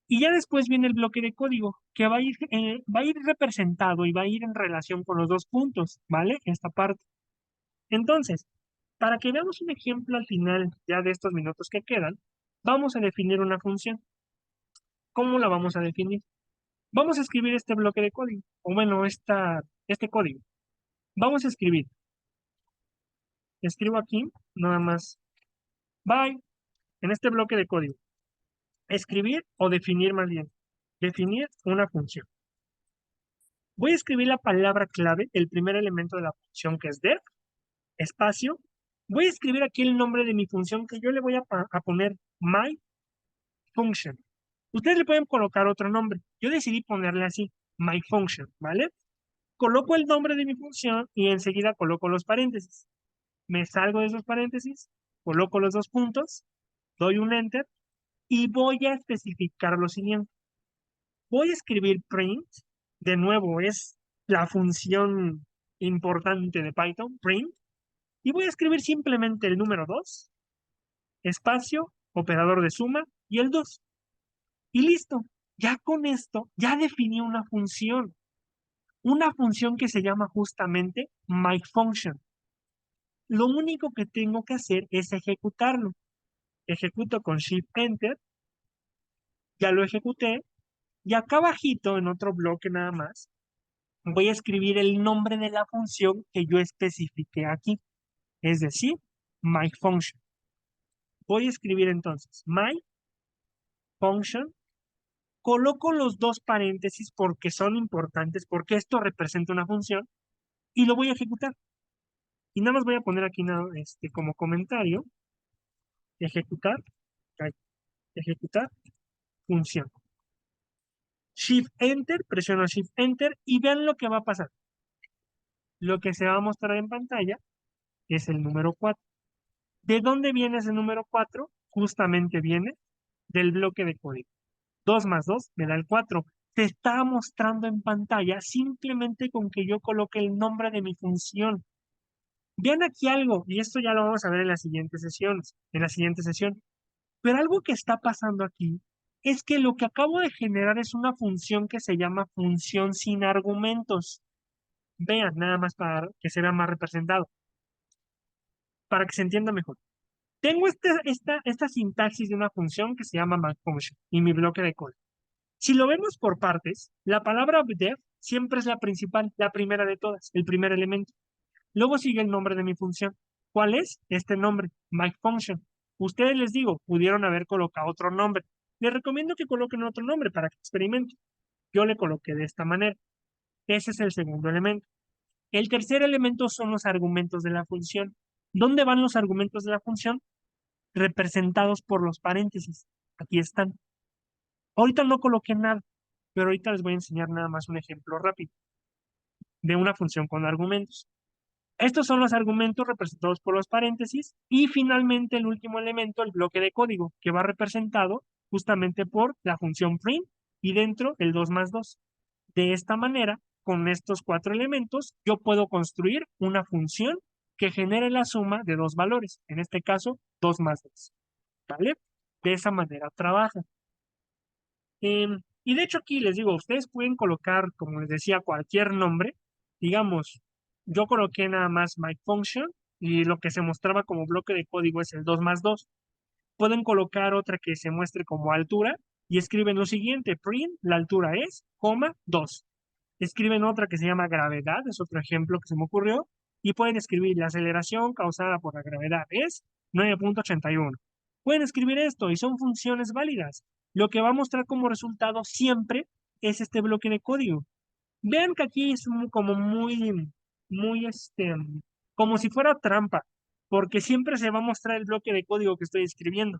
Y ya después viene el bloque de código, que va a ir representado y va a ir en relación con los dos puntos, ¿vale? Esta parte. Entonces, para que veamos un ejemplo al final ya de estos minutos que quedan, vamos a definir una función. ¿Cómo la vamos a definir? Vamos a escribir este bloque de código, o bueno, este código. Vamos a escribir. Escribo aquí, nada más, bye, en este bloque de código. Escribir o definir más bien. Definir una función. Voy a escribir la palabra clave, el primer elemento de la función que es def, espacio. Voy a escribir aquí el nombre de mi función que yo le voy a poner my function. Ustedes le pueden colocar otro nombre. Yo decidí ponerle así, my function, ¿vale? Coloco el nombre de mi función y enseguida coloco los paréntesis. Me salgo de esos paréntesis, coloco los dos puntos, doy un enter y voy a especificar lo siguiente. Voy a escribir print, de nuevo es la función importante de Python, print, y voy a escribir simplemente el número 2, espacio, operador de suma y el 2. Y listo. Ya con esto, ya definí una función que se llama justamente myFunction. Lo único que tengo que hacer es ejecutarlo. Ejecuto con Shift Enter, ya lo ejecuté, y acá abajito, en otro bloque nada más, voy a escribir el nombre de la función que yo especifiqué aquí, es decir, myFunction. Voy a escribir entonces myFunction, coloco los dos paréntesis porque son importantes, porque esto representa una función, y lo voy a ejecutar. Y nada más voy a poner aquí como comentario, ejecutar, ejecutar función. Shift Enter, presiono Shift Enter y vean lo que va a pasar. Lo que se va a mostrar en pantalla es el número 4. ¿De dónde viene ese número 4? Justamente viene del bloque de código. 2 más 2 me da el 4. Se está mostrando en pantalla simplemente con que yo coloque el nombre de mi función. Vean aquí algo, y esto ya lo vamos a ver en las siguientes sesiones, en la siguiente sesión. Pero algo que está pasando aquí es que lo que acabo de generar es una función que se llama función sin argumentos. Vean, nada más para que se vea más representado, para que se entienda mejor. Tengo esta sintaxis de una función que se llama myFunction y mi bloque de código. Si lo vemos por partes, la palabra def siempre es la principal, la primera de todas, el primer elemento. Luego sigue el nombre de mi función. ¿Cuál es? Este nombre, myFunction. Ustedes les digo, pudieron haber colocado otro nombre. Les recomiendo que coloquen otro nombre para que experimenten. Yo le coloqué de esta manera. Ese es el segundo elemento. El tercer elemento son los argumentos de la función. ¿Dónde van los argumentos de la función? Representados por los paréntesis. Aquí están. Ahorita no coloqué nada, pero ahorita les voy a enseñar nada más un ejemplo rápido de una función con argumentos. Estos son los argumentos representados por los paréntesis y finalmente el último elemento, el bloque de código, que va representado justamente por la función print y dentro el 2 más 2. De esta manera, con estos 4 elementos, yo puedo construir una función que genere la suma de dos valores, en este caso 2 más 2. ¿Vale? De esa manera trabaja. Y de hecho aquí les digo, ustedes pueden colocar, como les decía, cualquier nombre. Digamos, yo coloqué nada más myFunction y lo que se mostraba como bloque de código es el 2 más 2. Pueden colocar otra que se muestre como altura y escriben lo siguiente, print, la altura es, coma, 2. Escriben otra que se llama gravedad, es otro ejemplo que se me ocurrió, y pueden escribir la aceleración causada por la gravedad es 9.81. Pueden escribir esto y son funciones válidas. Lo que va a mostrar como resultado siempre es este bloque de código. Vean que aquí es como muy, como si fuera trampa, porque siempre se va a mostrar el bloque de código que estoy escribiendo.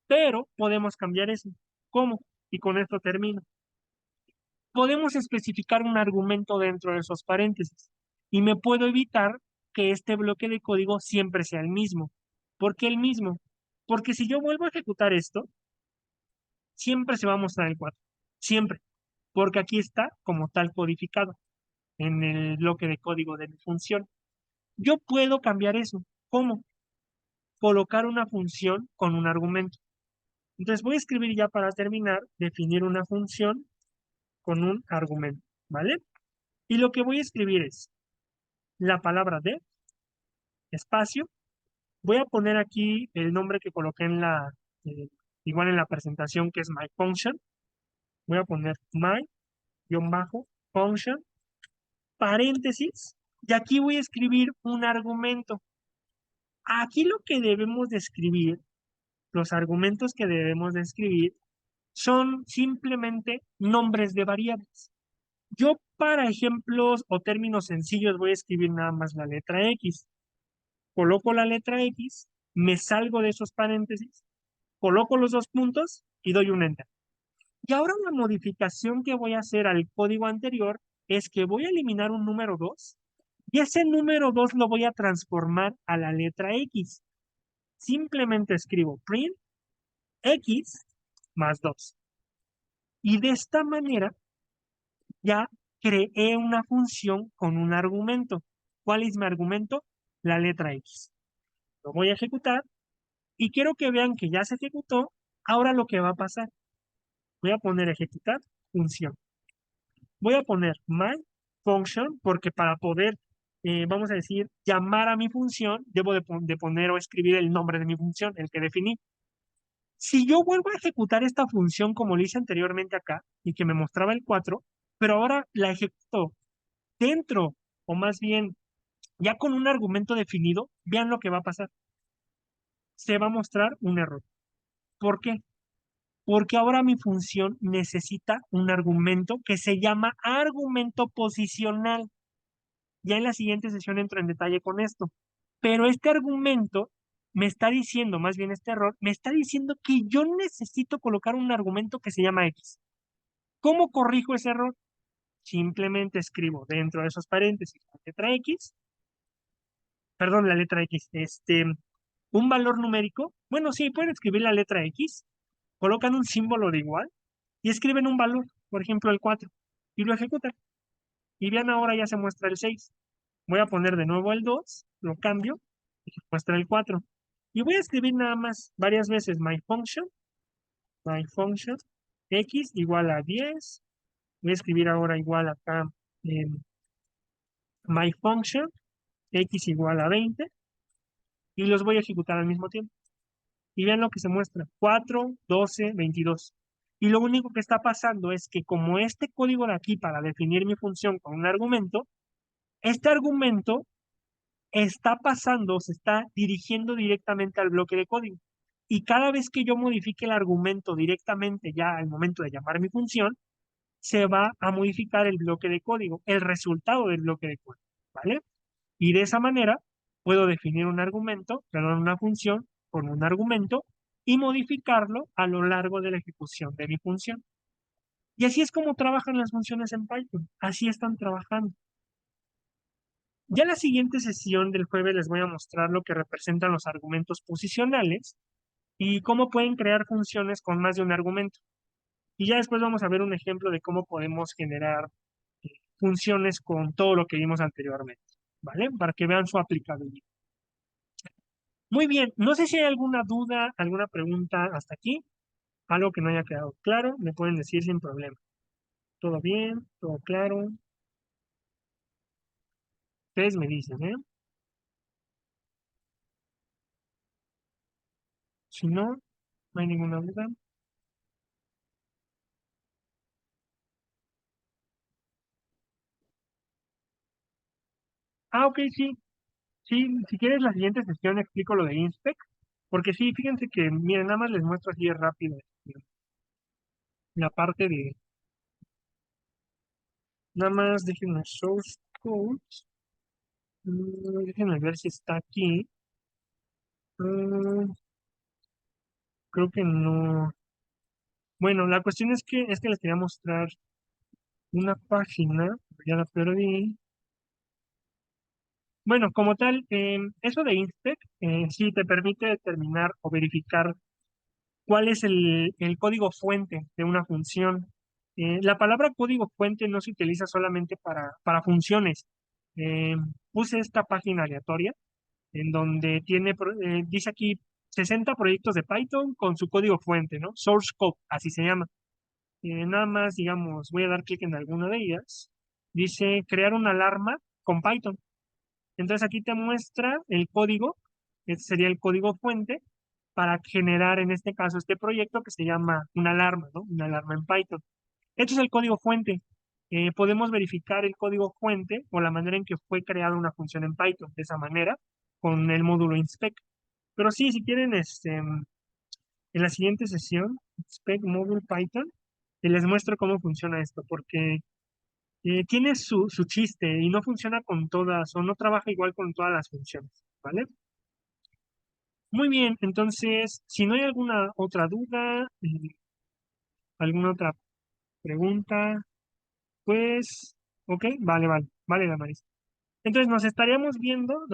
Pero podemos cambiar eso. ¿Cómo? Y con esto termino. Podemos especificar un argumento dentro de esos paréntesis y me puedo evitar que este bloque de código siempre sea el mismo. ¿Por qué el mismo? Porque si yo vuelvo a ejecutar esto, siempre se va a mostrar el 4. Siempre. Porque aquí está como tal codificado en el bloque de código de mi función. Yo puedo cambiar eso. ¿Cómo? Colocar una función con un argumento. Entonces voy a escribir ya para terminar, definir una función con un argumento, ¿vale? Y lo que voy a escribir es la palabra de espacio. Voy a poner aquí el nombre que coloqué eh, igual en la presentación, que es myFunction. Voy a poner my-function, paréntesis, y aquí voy a escribir un argumento. Aquí lo que debemos de escribir, los argumentos que debemos de escribir, son simplemente nombres de variables. Yo para ejemplos o términos sencillos voy a escribir nada más la letra X. Coloco la letra X, me salgo de esos paréntesis, coloco los dos puntos y doy un enter. Y ahora la modificación que voy a hacer al código anterior es que voy a eliminar un número 2 y ese número 2 lo voy a transformar a la letra X. Simplemente escribo print X más 2. Y de esta manera ya creé una función con un argumento. ¿Cuál es mi argumento? La letra X. Lo voy a ejecutar y quiero que vean que ya se ejecutó. Ahora lo que va a pasar, voy a poner ejecutar función. Voy a poner my function porque para poder, vamos a decir, llamar a mi función, debo de poner o escribir el nombre de mi función, el que definí. Si yo vuelvo a ejecutar esta función como lo hice anteriormente acá y que me mostraba el 4, pero ahora la ejecuto dentro, o más bien ya con un argumento definido, vean lo que va a pasar. Se va a mostrar un error. ¿Por qué? Porque ahora mi función necesita un argumento que se llama argumento posicional. Ya en la siguiente sesión entro en detalle con esto. Pero este argumento me está diciendo, más bien este error, me está diciendo que yo necesito colocar un argumento que se llama X. ¿Cómo corrijo ese error? Simplemente escribo dentro de esos paréntesis la letra X, perdón, la letra X, un valor numérico. Bueno, sí, pueden escribir la letra X, colocan un símbolo de igual y escriben un valor, por ejemplo el 4, y lo ejecutan. Y vean, ahora ya se muestra el 6. Voy a poner de nuevo el 2, lo cambio, y se muestra el 4. Y voy a escribir nada más varias veces my function, x igual a 10. Voy a escribir ahora igual acá my function, x igual a 20, y los voy a ejecutar al mismo tiempo. Y vean lo que se muestra, 4, 12, 22. Y lo único que está pasando es que como este código de aquí para definir mi función con un argumento, este argumento está pasando, se está dirigiendo directamente al bloque de código. Y cada vez que yo modifique el argumento directamente ya al momento de llamar mi función, se va a modificar el bloque de código, el resultado del bloque de código, ¿vale? Y de esa manera puedo definir un argumento, perdón, una función con un argumento y modificarlo a lo largo de la ejecución de mi función. Y así es como trabajan las funciones en Python, así están trabajando. Ya en la siguiente sesión del jueves les voy a mostrar lo que representan los argumentos posicionales y cómo pueden crear funciones con más de un argumento. Y ya después vamos a ver un ejemplo de cómo podemos generar funciones con todo lo que vimos anteriormente, ¿vale? Para que vean su aplicabilidad. Muy bien, no sé si hay alguna duda, alguna pregunta hasta aquí, algo que no haya quedado claro, me pueden decir sin problema. ¿Todo bien? ¿Todo claro? Ustedes me dicen, ¿eh? Si no, no hay ninguna duda. Ah, ok, sí. Sí, si quieres la siguiente sesión explico lo de Inspec, porque sí, fíjense que, miren, nada más les muestro así de rápido la parte de, nada más déjenme source code, déjenme ver si está aquí. Mm, creo que no. Bueno, la cuestión es que les quería mostrar una página, ya la perdí. Bueno, como tal, eso de Inspec sí te permite determinar o verificar cuál es el código fuente de una función. La palabra código fuente no se utiliza solamente para funciones. Eh, Puse esta página aleatoria en donde dice aquí 60 proyectos de Python con su código fuente, ¿no? Source code, así se llama. Nada más, digamos, voy a dar clic en alguna de ellas. Dice crear una alarma con Python. Entonces aquí te muestra el código, este sería el código fuente, para generar en este caso este proyecto que se llama una alarma, ¿no? Una alarma en Python. Este es el código fuente. Podemos verificar el código fuente o la manera en que fue creada una función en Python, de esa manera, con el módulo inspect. Pero sí, si quieren, en la siguiente sesión, inspect módulo Python, les muestro cómo funciona esto, porque tiene su chiste y no funciona con todas, o no trabaja igual con todas las funciones, ¿vale? Muy bien, entonces, si no hay alguna otra duda, alguna otra pregunta, pues, ok, vale, Damaris. Entonces nos estaríamos viendo.